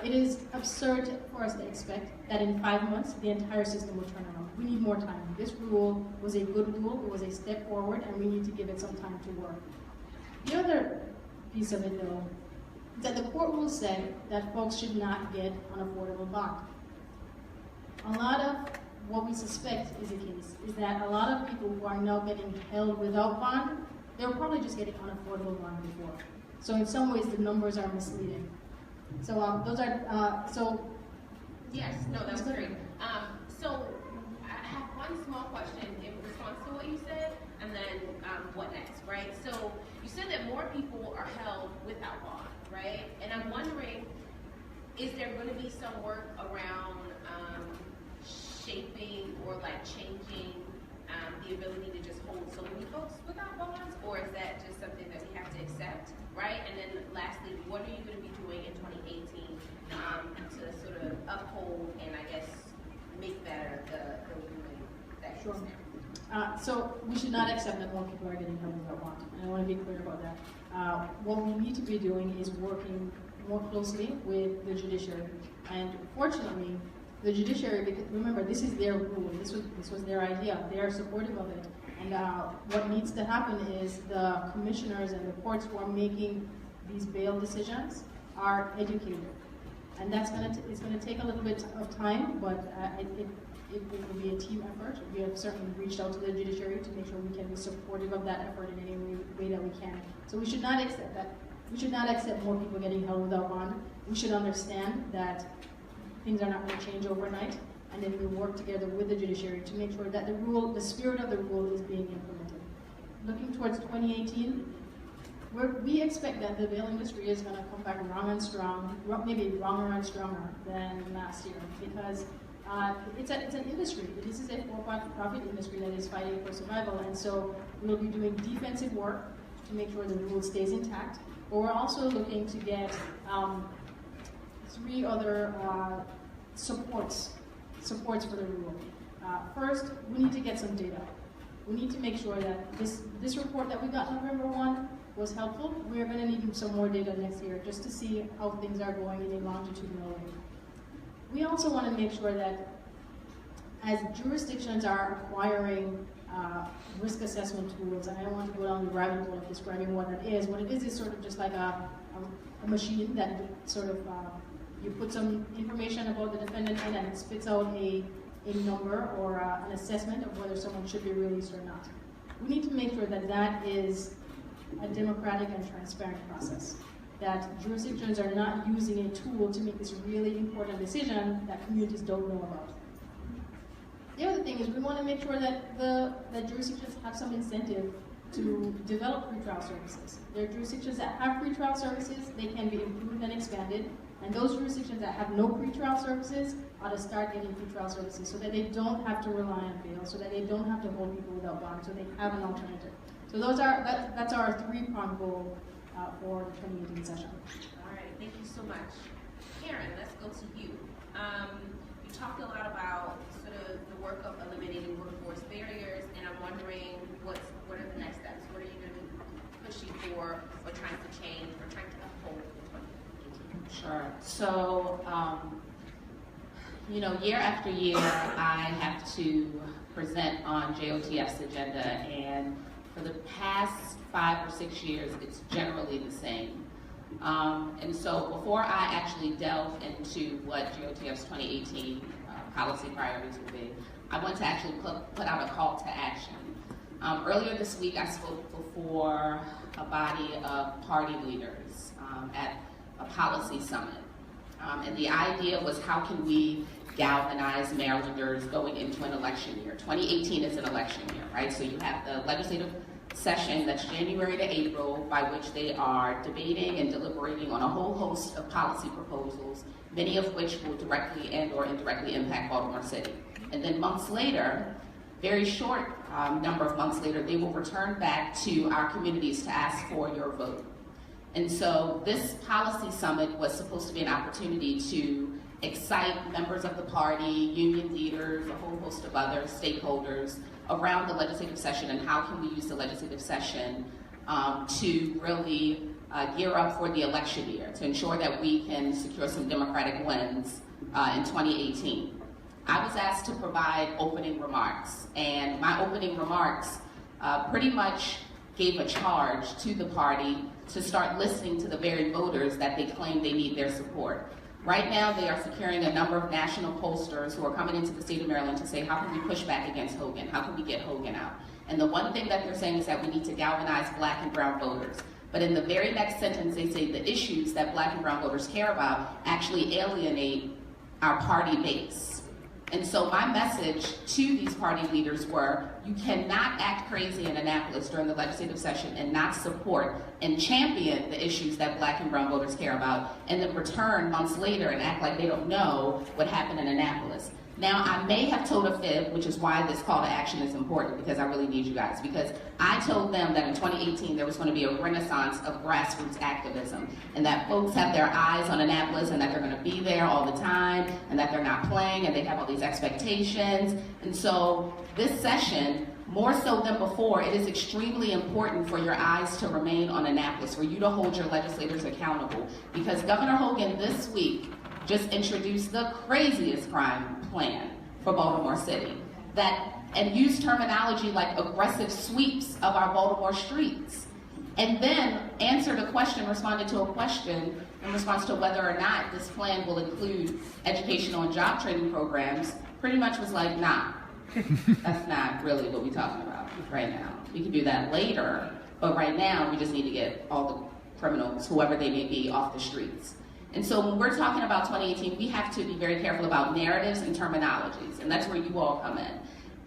Speaker 2: It is absurd for us to expect that in 5 months, the entire system will turn around. We need more time. This rule was a good rule, it was a step forward, and we need to give it some time to work. The other piece of it, though, is that the court rule said that folks should not get an affordable bond. A lot of what we suspect is the case is that a lot of people who are now getting held without bond, they were probably just getting unaffordable bond before. So in some ways, the numbers are misleading. So those are,
Speaker 5: Yes, no, that was great. So I have one small question in response to what you said, and then what next, right? So you said that more people are held without bond, right? And I'm wondering, is there going to be some work around shaping or like changing the ability to just hold so many folks without bonds, or is that just something that we have to accept, right? And then lastly, what are you going to be doing in 2018 to sort of uphold and I guess make better the ruling that
Speaker 2: Sure.
Speaker 5: is there?
Speaker 2: So we should not accept that more people are getting held without bond, and I want to be clear about that. What we need to be doing is working more closely with the judiciary, and fortunately, the judiciary, because remember, this is their rule, this was their idea, they are supportive of it, and what needs to happen is the commissioners and the courts who are making these bail decisions are educated, and it's going to take a little bit of time, but it will be a team effort. We have certainly reached out to the judiciary to make sure we can be supportive of that effort in any way that we can. So we should not accept that. We should not accept more people getting held without bond. We should understand that things are not going to change overnight, and then we work together with the judiciary to make sure that the spirit of the rule is being implemented. Looking towards 2018, we expect that the bail industry is going to come back strong, maybe stronger and stronger than last year, because it's an industry. This is a for-profit industry that is fighting for survival, and so we'll be doing defensive work to make sure the rule stays intact. But we're also looking to get 3 other supports for the rule. First, we need to get some data. We need to make sure that this report that we got November 1 was helpful. We're going to need some more data next year just to see how things are going in a longitudinal way. We also want to make sure that as jurisdictions are acquiring risk assessment tools, and I don't want to go down the rabbit hole of describing what that is. What it is sort of just like a machine that sort of, you put some information about the defendant in and it spits out a number or an assessment of whether someone should be released or not. We need to make sure that that is a democratic and transparent process, that jurisdictions are not using a tool to make this really important decision that communities don't know about. The other thing is we want to make sure that the jurisdictions have some incentive to develop pretrial services. There are jurisdictions that have pretrial services, they can be improved and expanded, and those jurisdictions that have no pretrial services ought to start getting pretrial services so that they don't have to rely on bail, so that they don't have to hold people without bond, so they have an alternative. So that's our 3-pronged goal for the 2018 session.
Speaker 5: All right, thank you so much. Karen, let's go to you. You talked a lot about sort of the work of eliminating workforce barriers, and I'm wondering what are the next steps? What are you going to be pushing for or trying to change or trying to uphold in 2018?
Speaker 3: Sure. So, year after year, I have to present on JOTF's agenda, and for the past 5 or 6 years, it's generally the same. And so before I actually delve into what JOTF's 2018 policy priorities will be, I want to actually put out a call to action. Earlier this week, I spoke before a body of party leaders at a policy summit. And the idea was, how can we galvanize Marylanders going into an election year? 2018 is an election year, right? So you have the legislative session that's January to April, by which they are debating and deliberating on a whole host of policy proposals, many of which will directly and or indirectly impact Baltimore City. And then months later, very short number of months later, they will return back to our communities to ask for your vote. And so this policy summit was supposed to be an opportunity to excite members of the party, union leaders, a whole host of other stakeholders around the legislative session and how can we use the legislative session to really gear up for the election year, to ensure that we can secure some Democratic wins in 2018. I was asked to provide opening remarks, and my opening remarks pretty much gave a charge to the party to start listening to the very voters that they claim they need their support. Right now, they are securing a number of national pollsters who are coming into the state of Maryland to say, how can we push back against Hogan? How can we get Hogan out? And the one thing that they're saying is that we need to galvanize Black and brown voters. But in the very next sentence, they say the issues that Black and brown voters care about actually alienate our party base. And so my message to these party leaders were, you cannot act crazy in Annapolis during the legislative session and not support and champion the issues that Black and brown voters care about, and then return months later and act like they don't know what happened in Annapolis. Now, I may have told a fib, which is why this call to action is important, because I really need you guys. Because I told them that in 2018 there was going to be a renaissance of grassroots activism, and that folks have their eyes on Annapolis, and that they're going to be there all the time, and that they're not playing, and they have all these expectations. And so this session, more so than before, it is extremely important for your eyes to remain on Annapolis, for you to hold your legislators accountable. Because Governor Hogan this week just introduced the craziest crime plan for Baltimore City, and used terminology like aggressive sweeps of our Baltimore streets, and then answered a question, responded to a question in response to whether or not this plan will include educational and job training programs. Pretty much was like, nah, that's not really what we're talking about right now. We can do that later, but right now we just need to get all the criminals, whoever they may be, off the streets. And so when we're talking about 2018, we have to be very careful about narratives and terminologies, and that's where you all come in.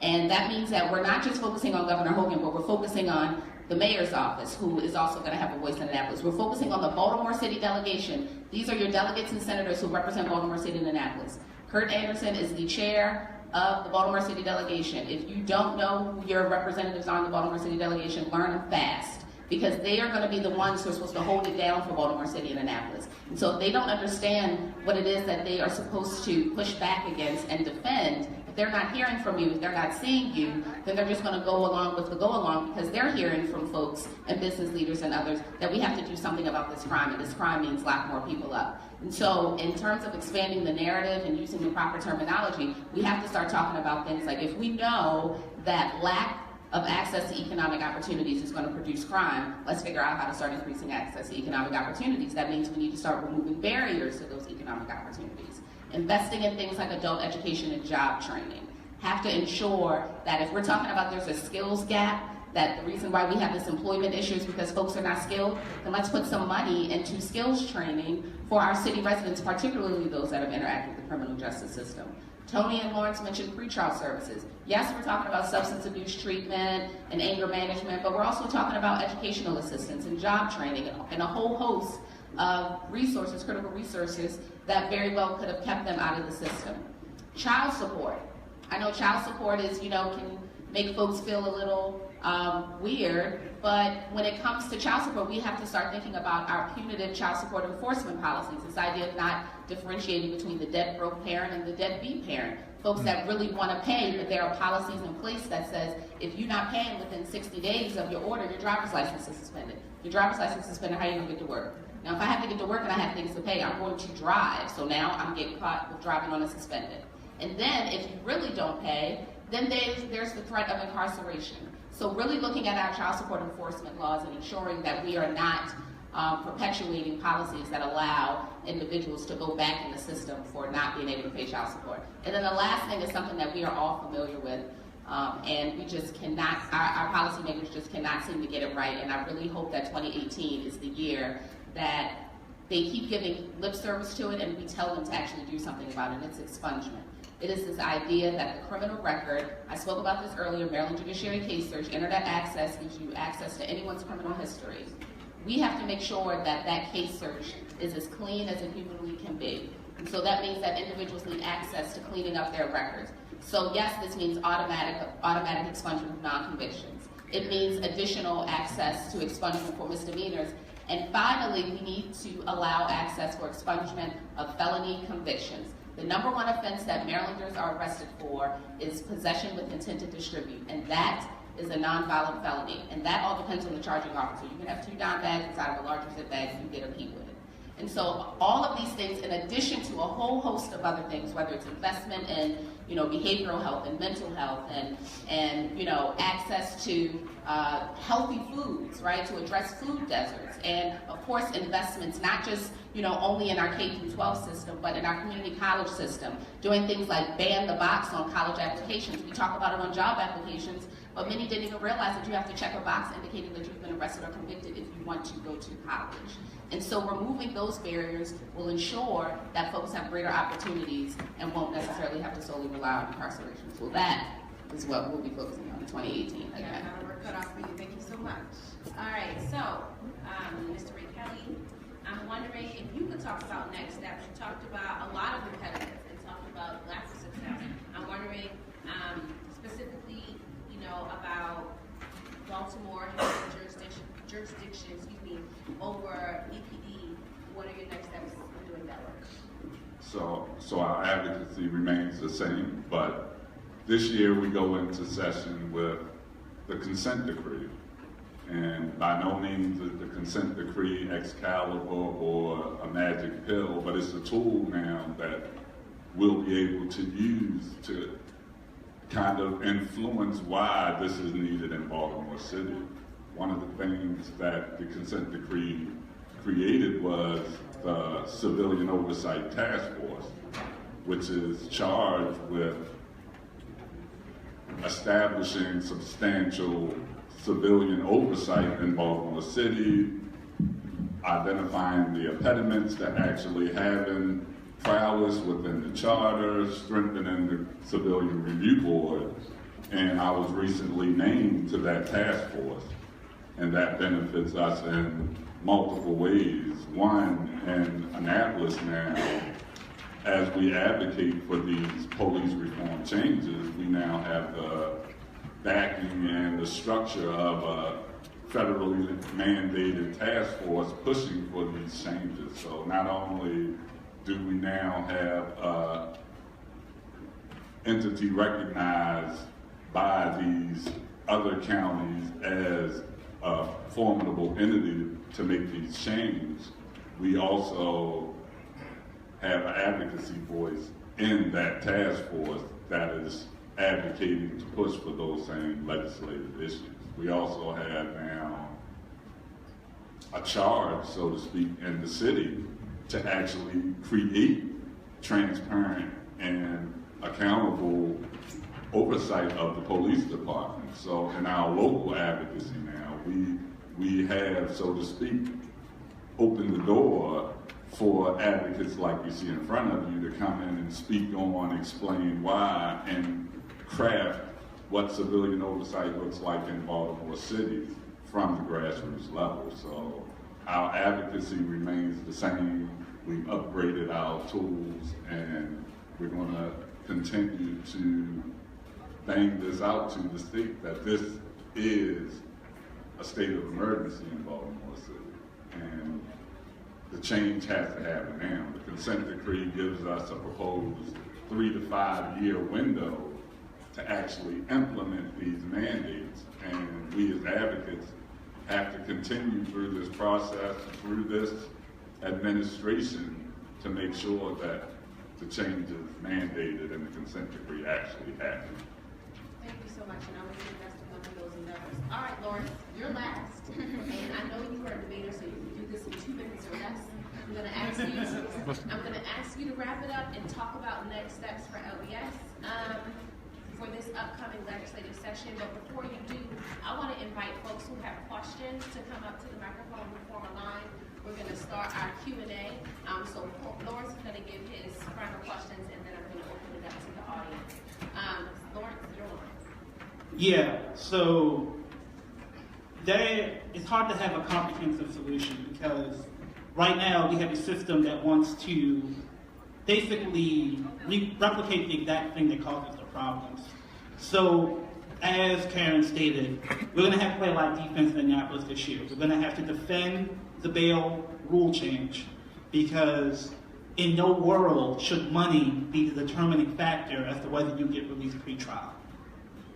Speaker 3: And that means that we're not just focusing on Governor Hogan, but we're focusing on the mayor's office, who is also going to have a voice in Annapolis. We're focusing on the Baltimore City delegation. These are your delegates and senators who represent Baltimore City and Annapolis. Kurt Anderson is the chair of the Baltimore City delegation. If you don't know who your representatives are on the Baltimore City delegation, learn them fast, because they are going to be the ones who are supposed to hold it down for Baltimore City and Annapolis. And so if they don't understand what it is that they are supposed to push back against and defend, if they're not hearing from you, if they're not seeing you, then they're just going to go along with the go-along, because they're hearing from folks and business leaders and others that we have to do something about this crime, and this crime means lock more people up. And so in terms of expanding the narrative and using the proper terminology, we have to start talking about things like, if we know that lack of access to economic opportunities is going to produce crime, let's figure out how to start increasing access to economic opportunities. That means we need to start removing barriers to those economic opportunities. Investing in things like adult education and job training. Have to ensure that if we're talking about there's a skills gap, that the reason why we have this employment issue is because folks are not skilled, then let's put some money into skills training for our city residents, particularly those that have interacted with the criminal justice system. Tony and Lawrence mentioned pretrial services. Yes, we're talking about substance abuse treatment and anger management, but we're also talking about educational assistance and job training and a whole host of resources, critical resources, that very well could have kept them out of the system. Child support. I know child support is, can make folks feel a little weird, but when it comes to child support, we have to start thinking about our punitive child support enforcement policies, this idea of not differentiating between the dead broke parent and the deadbeat parent. Folks that really want to pay, but there are policies in place that says if you're not paying within 60 days of your order, your driver's license is suspended. Your driver's license is suspended, how are you going to get to work? Now, if I have to get to work and I have things to pay, I'm going to drive. So now I'm getting caught with driving on a suspended. And then if you really don't pay, then there's the threat of incarceration. So really looking at our child support enforcement laws and ensuring that we are not perpetuating policies that allow individuals to go back in the system for not being able to pay child support. And then the last thing is something that we are all familiar with, and we just cannot, our policymakers just cannot seem to get it right. And I really hope that 2018 is the year that they keep giving lip service to it and we tell them to actually do something about it, and it's expungement. It is this idea that the criminal record, I spoke about this earlier, Maryland Judiciary Case Search, internet access gives you access to anyone's criminal history. We have to make sure that that case search is as clean as it humanly can be. And so that means that individuals need access to cleaning up their records. So yes, this means automatic expungement of non-convictions. It means additional access to expungement for misdemeanors. And finally, we need to allow access for expungement of felony convictions. The number one offense that Marylanders are arrested for is possession with intent to distribute, and that is a nonviolent felony. And that all depends on the charging officer. You can have 2 dime bags inside of a larger zip bag and you get a pee with it. And so all of these things, in addition to a whole host of other things, whether it's investment in, behavioral health and mental health and access to healthy foods, right, to address food deserts, and of course investments not just only in our K-12 system, but in our community college system, doing things like ban the box on college applications. We talk about it on job applications, but many didn't even realize that you have to check a box indicating that you've been arrested or convicted if you want to go to college. And so removing those barriers will ensure that folks have greater opportunities and won't necessarily have to solely rely on incarceration. So that is what we'll be focusing on in 2018.
Speaker 5: Yeah, we're cut off for you. Thank you so much. All right, so Mr. Ray Kelly, I'm wondering if you could talk about next steps. You talked about a lot of impediments and talked about lack of success. I'm wondering specifically, about Baltimore having jurisdiction, over EPD. What are your next steps in doing that work?
Speaker 4: So our advocacy remains the same, but this year we go into session with the consent decree. And by no means is the consent decree Excalibur or a magic pill, but it's a tool now that we'll be able to use to kind of influence why this is needed in Baltimore City. One of the things that the consent decree created was the Civilian Oversight Task Force, which is charged with establishing substantial civilian oversight in Baltimore City, identifying the impediments to actually having prowess within the charter, strengthening the Civilian Review Board, and I was recently named to that task force, and that benefits us in multiple ways. One, in Annapolis now, as we advocate for these police reform changes, we now have the backing and the structure of a federally mandated task force pushing for these changes. So not only do we now have entity recognized by these other counties as a formidable entity to make these changes, we also have an advocacy voice in that task force that is advocating to push for those same legislative issues. We also have now a charge, so to speak, in the city to actually create transparent and accountable oversight of the police department. So in our local advocacy now, we have, so to speak, opened the door for advocates like you see in front of you to come in and speak on, explain why, and craft what civilian oversight looks like in Baltimore City from the grassroots level. So our advocacy remains the same. We've upgraded our tools, and we're going to continue to bang this out to the state that this is a state of emergency in Baltimore City. And the change has to happen now. The consent decree gives us a proposed 3 to 5 year window to actually implement these mandates. And we as advocates have to continue through this process, through this administration, to make sure that the changes mandated in the consent decree actually happen.
Speaker 5: Thank you so much, and I wish you the best of luck with those endeavors. All right, Lawrence, you're last. And I know you are a debater, so you can do this in 2 minutes or less. I'm gonna ask you to wrap it up and talk about next steps for LBS for this upcoming legislative session. But before you do, I want to invite folks who have questions to come up to the microphone and form a line. We're going to start our Q&A. So Lawrence is going to give his final questions, and then I'm going to open it up to the audience.
Speaker 7: Yeah, so it's hard to have a comprehensive solution because right now we have a system that wants to basically replicate the exact thing that causes the problems. So, as Karen stated, we're going to have to play a lot of defense in Annapolis this year. We're going to have to defend the bail rule change because in no world should money be the determining factor as to whether you get released pre-trial.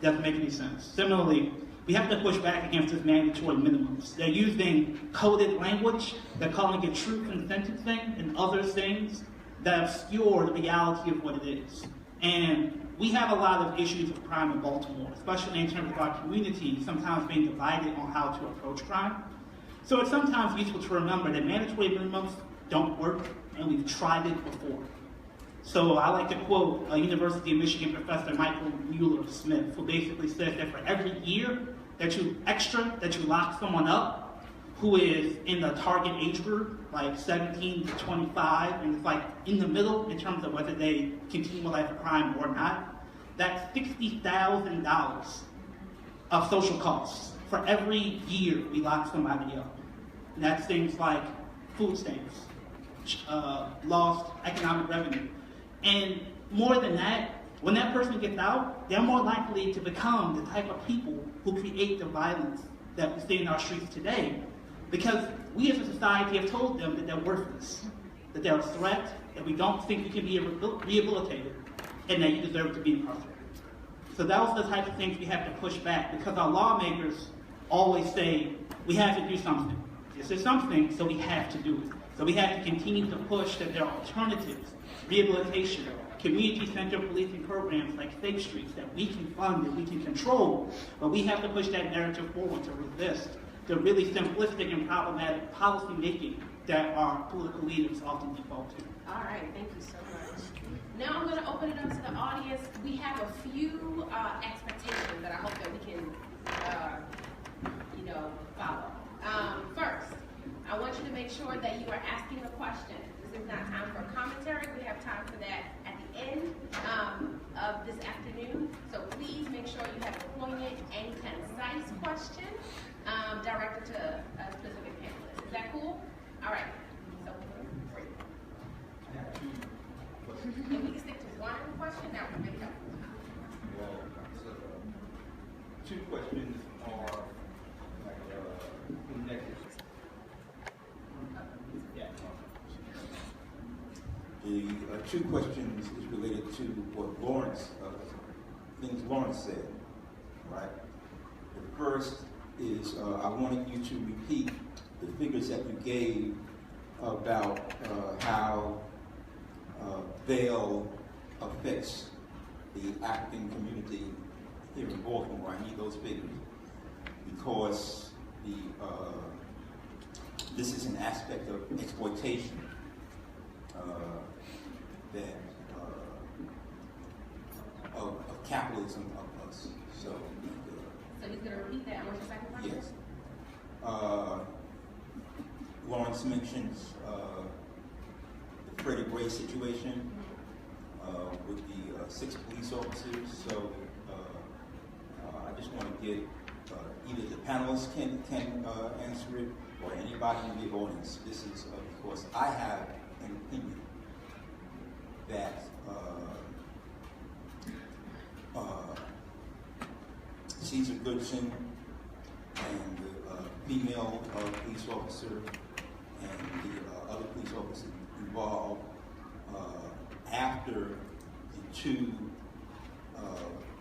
Speaker 7: Doesn't make any sense. Similarly, we have to push back against this mandatory minimums. They're using coded language, they're calling it truth and sentencing and other things that obscure the reality of what it is. And we have a lot of issues of crime in Baltimore, especially in terms of our community sometimes being divided on how to approach crime. So it's sometimes useful to remember that mandatory minimums don't work, and we've tried it before. So I like to quote a University of Michigan professor, Michael Mueller-Smith, who basically says that for every year that you lock someone up who is in the target age group, like 17 to 25, and it's like in the middle in terms of whether they continue a life of crime or not, that's $60,000 of social costs for every year we lock somebody up. And that's things like food stamps, lost economic revenue. And more than that, when that person gets out, they're more likely to become the type of people who create the violence that we see in our streets today, because we as a society have told them that they're worthless, that they're a threat, that we don't think you can be rehabilitated, and that you deserve to be incarcerated. So those are the types of things we have to push back, because our lawmakers always say, we have to do something. This is something, so we have to do it. So we have to continue to push that there are alternatives, rehabilitation, community-centered policing programs like Safe Streets that we can fund and we can control, but we have to push that narrative forward to resist the really simplistic and problematic policy making that our political leaders often default to.
Speaker 5: All right, thank you so much. Now I'm going to open it up to the audience. We have a few expectations that I hope that we can, follow. First, I want you to make sure that you are asking a question. This is not time for commentary. We have time for that at the end of this afternoon. So please make sure you have a poignant and concise question directed to a specific panelist. Is that cool? All right. So, if we can stick to one question, that would make help.
Speaker 6: Well, two questions are connected. The two questions is related to what things Lawrence said, right? The first is I wanted you to repeat the figures that you gave about how bail affects the African community here in Baltimore. I need those figures because this is an aspect of exploitation of capitalism of us. So
Speaker 5: he's going to repeat that. What's the second question?
Speaker 6: Yes. Lawrence mentions the Freddie Gray situation with the 6 police officers. So I just want to get either the panelists can answer it or anybody in the audience. This is because I have an opinion that Caesar Goodson and the female police officer and the other police officers involved after the 2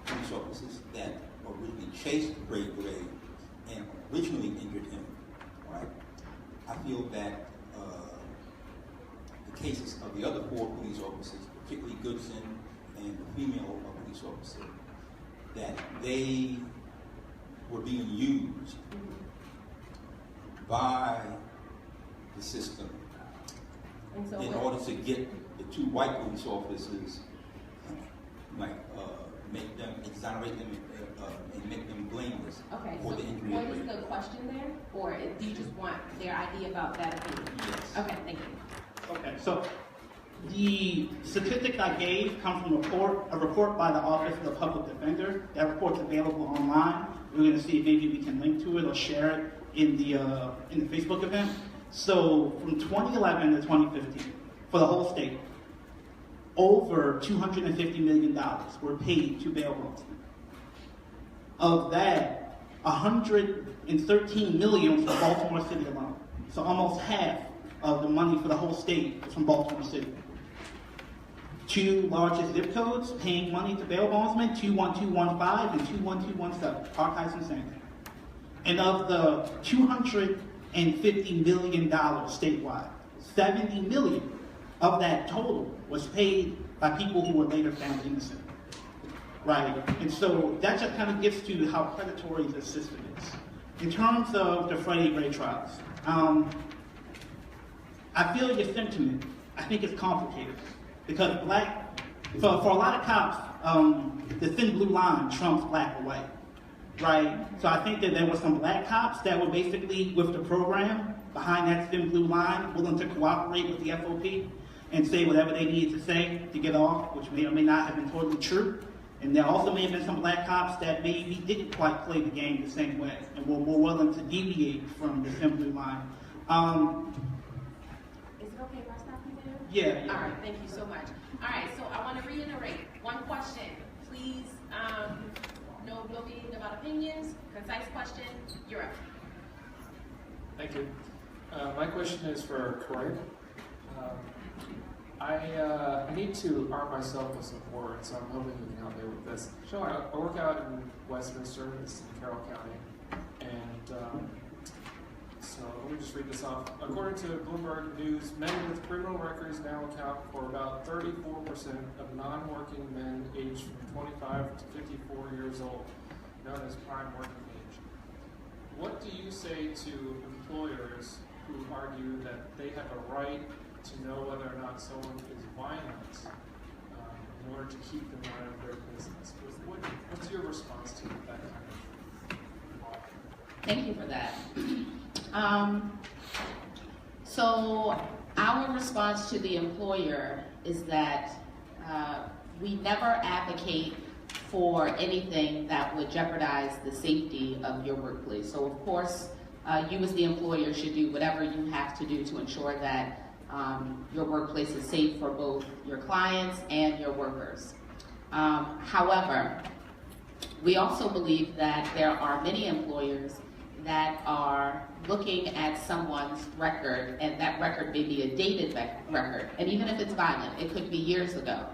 Speaker 6: police officers that originally chased Freddie Gray and originally injured him, right? I feel that the cases of the other 4 police officers, particularly Goodson and the female police officer, that they were being used by the system in order to get the 2 white police officers, make them, exonerate them, and make them blameless for the injury.
Speaker 5: What is the question there? Or do you just want their idea about that opinion?
Speaker 6: Yes.
Speaker 5: Okay, thank you.
Speaker 7: Okay, so The statistics I gave come from a report by the Office of the Public Defender. That report's available online. We're going to see if maybe we can link to it or share it in the Facebook event. So from 2011 to 2015, for the whole state, over $250 million were paid to bail bondsmen. Of that, $113 million was from Baltimore City alone. So almost half of the money for the whole state was from Baltimore City. Two largest zip codes paying money to bail bondsmen, 21215 and 21217, Park Heights and Sandton. And of the $250 million statewide, 70 million of that total was paid by people who were later found innocent. Right? And so that just kind of gets to how predatory the system is. In terms of the Freddie Gray trials, I feel your sentiment. I think it's complicated. Because for a lot of cops, the thin blue line trumps black or white, right? So I think that there were some black cops that were basically with the program behind that thin blue line, willing to cooperate with the FOP and say whatever they needed to say to get off, which may or may not have been totally true. And there also may have been some black cops that maybe didn't quite play the game the same way and were more willing to deviate from the thin blue line.
Speaker 5: Is it okay if I stop you there?
Speaker 7: Yeah.
Speaker 5: All right, thank you so much. All right, so I want to reiterate one question. Please, no meeting about opinions, concise question, you're up.
Speaker 8: Thank you. My question is for Craig. I need to arm myself with some words, so I'm hoping you can help me with this.
Speaker 3: Sure.
Speaker 8: I work out in Westminster, it's in Carroll County, and so let me just read this off. According to Bloomberg News, men with criminal records now account for about 34% of non-working men aged from 25 to 54 years old, known as prime working age. What do you say to employers who argue that they have a right to know whether or not someone is violent in order to keep them out of their business? What's your response to that kind of law?
Speaker 3: Thank you for that. So our response to the employer is that we never advocate for anything that would jeopardize the safety of your workplace. So of course, you as the employer should do whatever you have to do to ensure that your workplace is safe for both your clients and your workers. However, we also believe that there are many employers that are looking at someone's record, and that record may be a dated record, and even if it's violent, it could be years ago.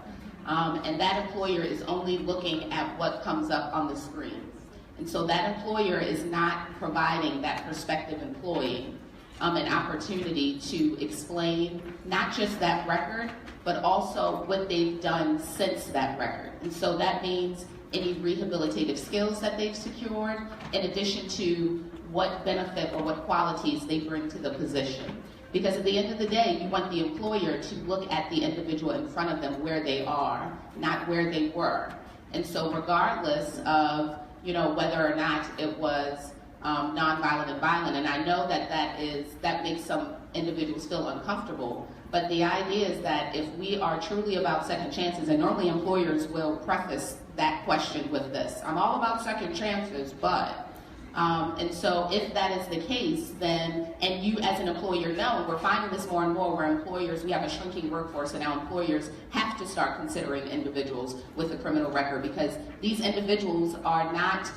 Speaker 3: And that employer is only looking at what comes up on the screen. And so that employer is not providing that prospective employee an opportunity to explain not just that record, but also what they've done since that record. And so that means any rehabilitative skills that they've secured, in addition to what benefit or what qualities they bring to the position. Because at the end of the day, you want the employer to look at the individual in front of them where they are, not where they were. And so regardless of, whether or not it was nonviolent and violent, and I know that makes some individuals feel uncomfortable, but the idea is that if we are truly about second chances, and normally employers will preface that question with this, I'm all about second chances, but, and so if that is the case, then, and you as an employer know, we're finding this more and more where employers, we have a shrinking workforce, and now employers have to start considering individuals with a criminal record, because these individuals are not,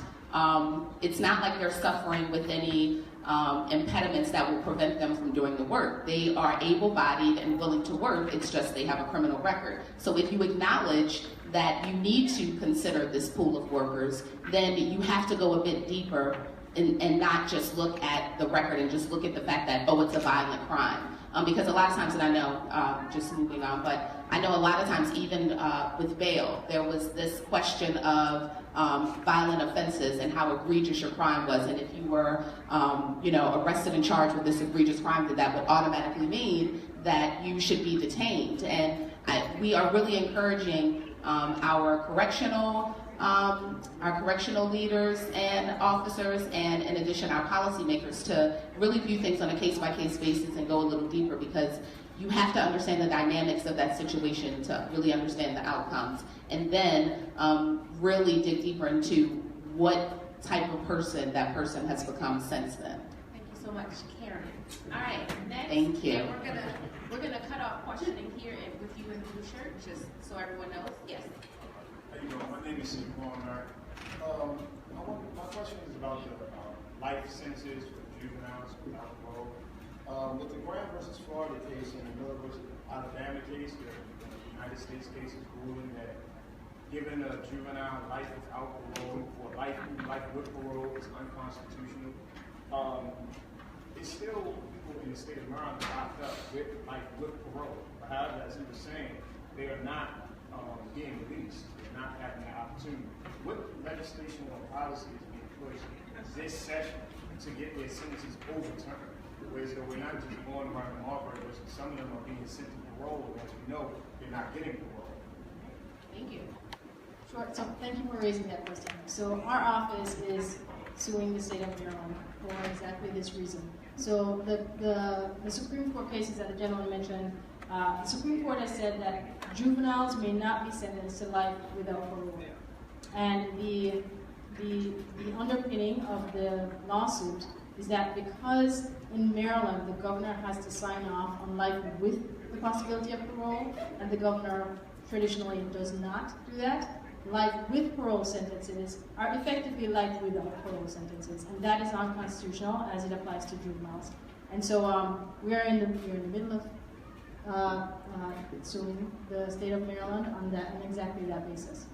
Speaker 3: it's not like they're suffering with any impediments that will prevent them from doing the work. They are able-bodied and willing to work, it's just they have a criminal record. So if you acknowledge that you need to consider this pool of workers, then you have to go a bit deeper and not just look at the record and just look at the fact that, oh, it's a violent crime. Because a lot of times, and I know, just moving on, but I know a lot of times even with bail, there was this question of violent offenses and how egregious your crime was, and if you were, arrested and charged with this egregious crime, that would automatically mean that you should be detained. And we are really encouraging our correctional leaders and officers, and in addition our policymakers, to really view things on a case-by-case basis and go a little deeper, because you have to understand the dynamics of that situation to really understand the outcomes, and then really dig deeper into what type of person that person has become since then.
Speaker 5: Thank you so much, Karen. All right, next.
Speaker 3: Thank you.
Speaker 5: We're gonna cut off questioning here with you in the blue shirt, just so everyone knows. Yes.
Speaker 9: How you doing? My name is Steve Barnard. My question is about the life sentences for juveniles without parole. With the Graham versus Florida case and the Miller versus Alabama case, the United States case is ruling that giving a juvenile life without parole or life with parole is unconstitutional. It's still people in the state of Maryland locked up with life with parole. But however, as he was saying, they are not being released. They're not having that opportunity. What legislation or policy is being pushed this session to get their sentences overturned? Whereas we're not just going around the Marbury, but some of them are being sent to parole, and as we know, they're not getting parole.
Speaker 5: Thank you.
Speaker 2: Sure. So thank you for raising that question. So our office is suing the state of Maryland for exactly this reason. So the Supreme Court cases that the gentleman mentioned, the Supreme Court has said that juveniles may not be sentenced to life without parole. And the underpinning of the lawsuit is that because in Maryland the governor has to sign off on life with the possibility of parole, and the governor traditionally does not do that, life with parole sentences are effectively life without parole sentences, and that is unconstitutional as it applies to juveniles. And so we're in the middle of suing the state of Maryland on that, on exactly that basis,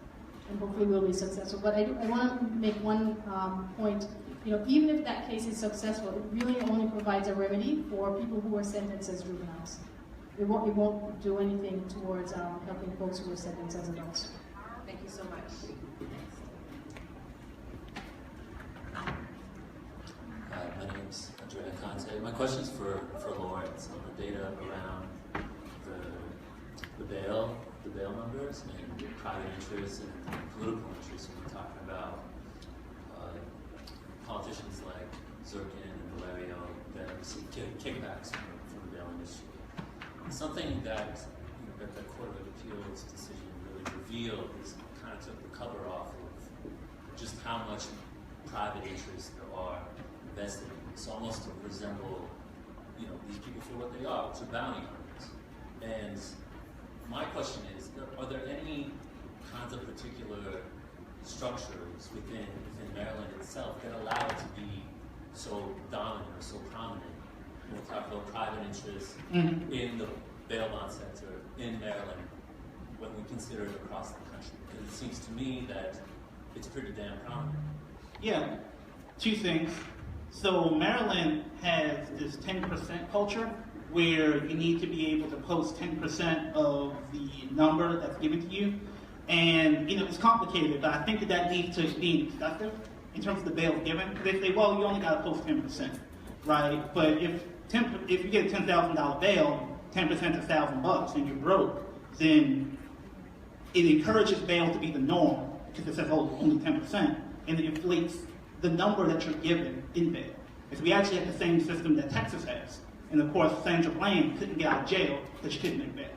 Speaker 2: and hopefully we'll be successful. But I want to make one point. You know, even if that case is successful, it really only provides a remedy for people who are sentenced as juveniles. It won't do anything towards helping folks who are sentenced as adults.
Speaker 5: Thank you so much.
Speaker 10: My name's Andrea Conte. My question's for Lawrence on the data around the bail numbers and private interests and political interests when we're talking about politicians like Zirkin and Valerio that receive kickbacks from the bail industry. Something that the Court of Appeals decision really revealed is kind of took the cover off of just how much private interest there are invested in. It's almost to resemble, these people for what they are, which are bounty hunters. And my question is, are there any kinds of particular structures within Maryland itself that allow it to be so dominant or so prominent? We'll talk about private interests in the bail bond sector in Maryland when we consider it across the country. Because it seems to me that it's pretty damn prominent.
Speaker 7: Yeah, two things. So Maryland has this 10% culture where you need to be able to post 10% of the number that's given to you. And, it's complicated, but I think that needs to be effective in terms of the bail given. They say, well, you only got to post 10%, right? But if you get a $10,000 bail, 10% is $1,000 and you're broke, then it encourages bail to be the norm because it says, oh, only 10%, and it inflates the number that you're given in bail. Because we actually have the same system that Texas has. And of course, Sandra Bland couldn't get out of jail because she couldn't make bail,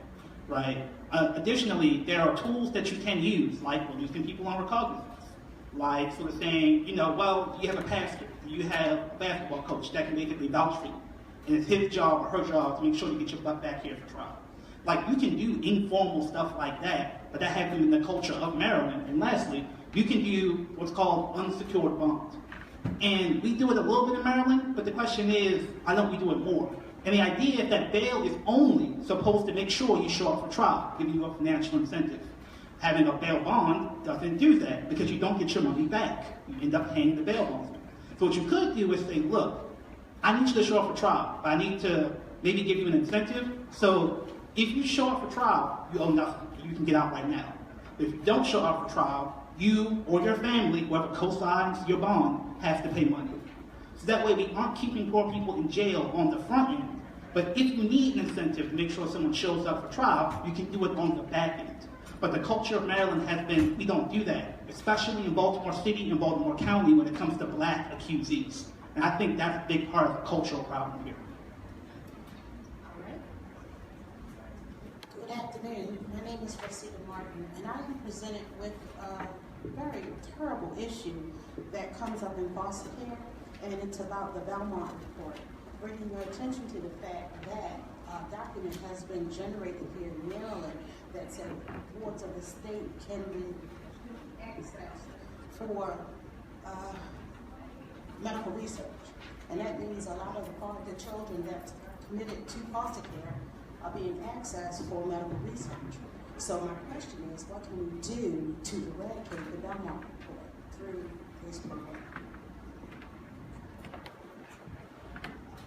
Speaker 7: right? Additionally, there are tools that you can use, like releasing people on recognizance, like sort of saying, well, you have a pastor, you have a basketball coach that can basically vouch for you, and it's his job or her job to make sure you get your butt back here for trial. Like, you can do informal stuff like that, but that happens in the culture of Maryland. And lastly, you can do what's called unsecured bonds. And we do it a little bit in Maryland, but the question is, I know we do it more. And the idea is that bail is only supposed to make sure you show up for trial, giving you a financial incentive. Having a bail bond doesn't do that because you don't get your money back. You end up paying the bail bondsman. So what you could do is say, look, I need you to show up for trial. I need to maybe give you an incentive. So if you show up for trial, you owe nothing. You can get out right now. But if you don't show up for trial, you or your family, whoever co-signs your bond, has to pay money. So that way we aren't keeping poor people in jail on the front end. But if you need an incentive to make sure someone shows up for trial, you can do it on the back end. But the culture of Maryland has been, we don't do that, especially in Baltimore City and Baltimore County when it comes to black accusees. And I think that's a big part of the cultural problem here.
Speaker 5: All right.
Speaker 11: afternoon. My name is Rosita Martin, and I am presented with a very terrible issue that comes up in foster care, and it's about the Belmont report, bringing your attention to the fact that a document has been generated here in Maryland that says boards of the state can be accessed for medical research. And that means a lot of the children that's committed to foster care are being accessed for medical research. So my question is, what can we do to eradicate the Belmont report through this program?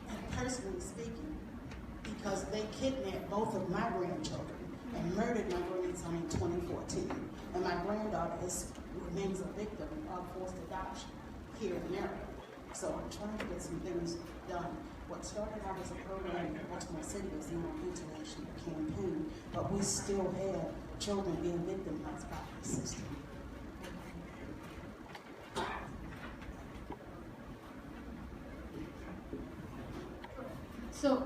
Speaker 11: And personally speaking, because they kidnapped both of my grandchildren and murdered my grandson in 2014, and my granddaughter remains a victim of forced adoption here in Maryland. So I'm trying to get some things done. What started out as a program in Baltimore City is now an international campaign, but we still have children being victimized by the system.
Speaker 2: So,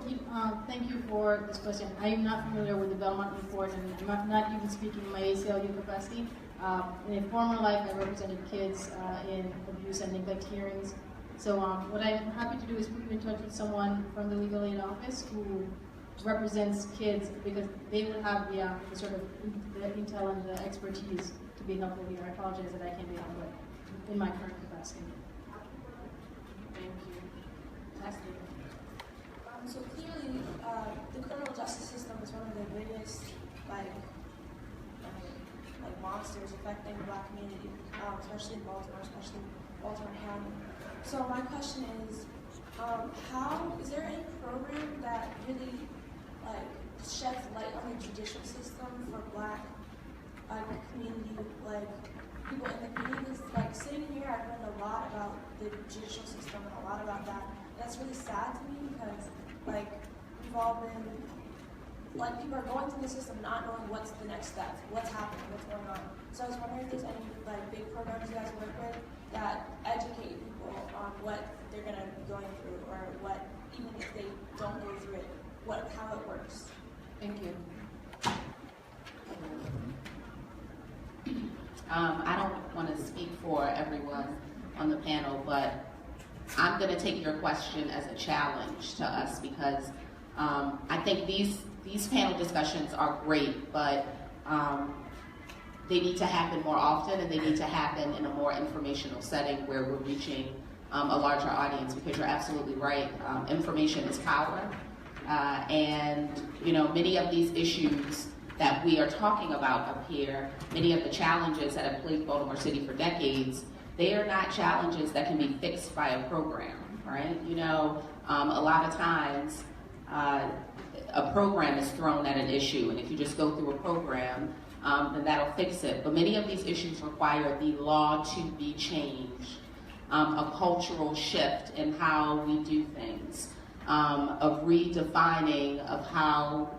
Speaker 2: thank you for this question. I am not familiar with the Belmont report, and I'm not even speaking in my ACLU capacity. In a former life, I represented kids in abuse and neglect hearings. So what I'm happy to do is put you in touch with someone from the legal aid office who represents kids, because they will have the sort of the intel and the expertise to be helpful here. I apologize that I can't be helpful in my current capacity.
Speaker 5: Thank you. Leslie.
Speaker 12: So clearly, the criminal justice system is one of the biggest, like monsters affecting the Black community, especially in Baltimore, especially Baltimore County. So my question is, is there any program that really sheds light on the judicial system for Black community, people in the community? Sitting here, I've learned a lot about the judicial system and a lot about that. And that's really sad to me because we've all been people are going through the system not knowing what's the next step, what's happening, what's going on. So I was wondering if there's any big programs you guys work with that educate people on what they're going to be going through, or what, even if they don't go through it, how it works.
Speaker 2: Thank you.
Speaker 3: I don't want to speak for everyone on the panel, but I'm going to take your question as a challenge to us, because I think these panel discussions are great, but they need to happen more often, and they need to happen in a more informational setting where we're reaching a larger audience, because you're absolutely right. Information is power. And many of these issues that we are talking about up here, many of the challenges that have plagued Baltimore City for decades, they are not challenges that can be fixed by a program, right? A lot of times, a program is thrown at an issue, and if you just go through a program, then that'll fix it. But many of these issues require the law to be changed, a cultural shift in how we do things, of redefining of how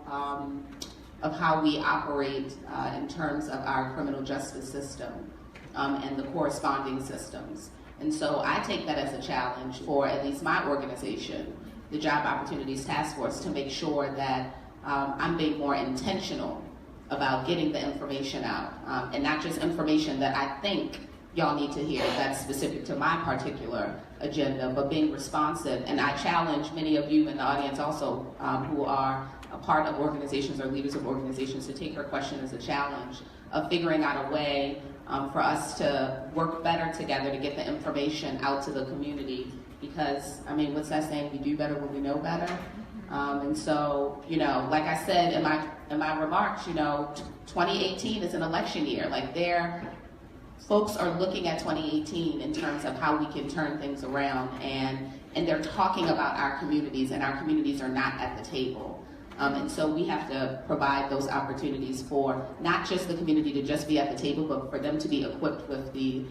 Speaker 3: we operate in terms of our criminal justice system and the corresponding systems. And so I take that as a challenge for at least my organization, the Job Opportunities Task Force, to make sure that I'm being more intentional about getting the information out, and not just information that I think y'all need to hear that's specific to my particular agenda, but being responsive. And I challenge many of you in the audience also who are a part of organizations or leaders of organizations to take her question as a challenge of figuring out a way for us to work better together to get the information out to the community. Because, what's that saying? We do better when we know better. And so, like I said in my remarks, 2018 is an election year. Folks are looking at 2018 in terms of how we can turn things around, and they're talking about our communities, and our communities are not at the table. And so we have to provide those opportunities for not just the community to just be at the table, but for them to be equipped with the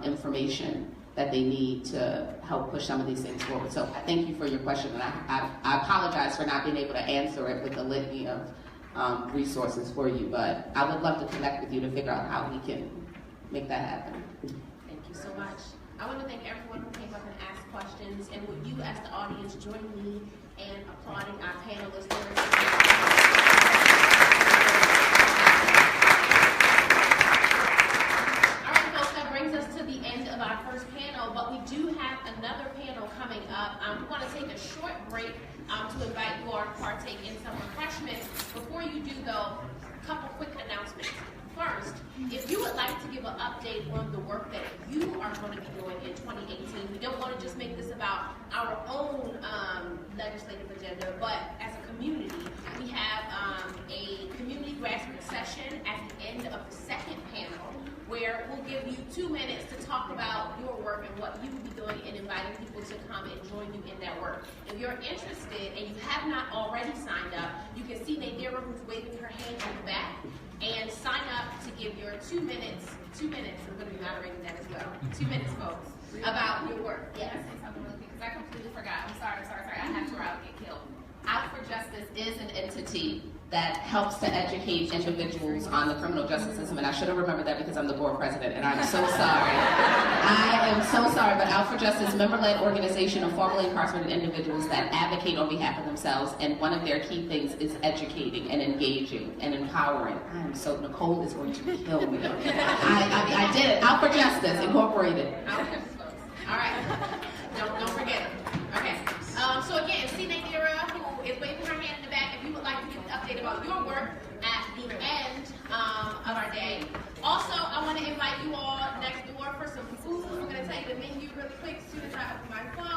Speaker 3: information that they need to help push some of these things forward. So I thank you for your question, and I apologize for not being able to answer it with a litany of resources for you, but I would love to connect with you to figure out how we can make that happen.
Speaker 5: Thank you so much. I want to thank everyone who came up and asked questions, and would you as the audience join me in applauding our panelists. an update on the work that you are going to be doing in 2018. We don't want to just make this about our own legislative agenda, but as a community, we have a community grassroots session at the end of the second panel where we'll give you 2 minutes to talk about your work and what you will be doing and inviting people to come and join you in that work. If you're interested and you have not already signed up, you can see Nadira, who's waving her hand in the back, and sign up to give your 2 minutes, I'm going to be moderating that as well, 2 minutes, folks, about your work. Yes.
Speaker 3: Can I say something really quick? Because I completely forgot. I'm sorry. I have to or I'll get killed. Out for Justice is an entity that helps to educate individuals on the criminal justice system, and I should have remembered that because I'm the board president, and I'm so sorry. I am so sorry, but Out for Justice, member-led organization of formerly incarcerated individuals that advocate on behalf of themselves, and one of their key things is educating and engaging and empowering. Nicole is going to kill me. I did it. Out for Justice, Incorporated.
Speaker 5: All right. Don't forget it. Okay. So again, see Nadira, who is waving her hand in the back, if you would like to get an update about your work at the end of our day. Also, I want to invite you all next door for some food. We're going to tell you the menu really quick as soon as I open my phone.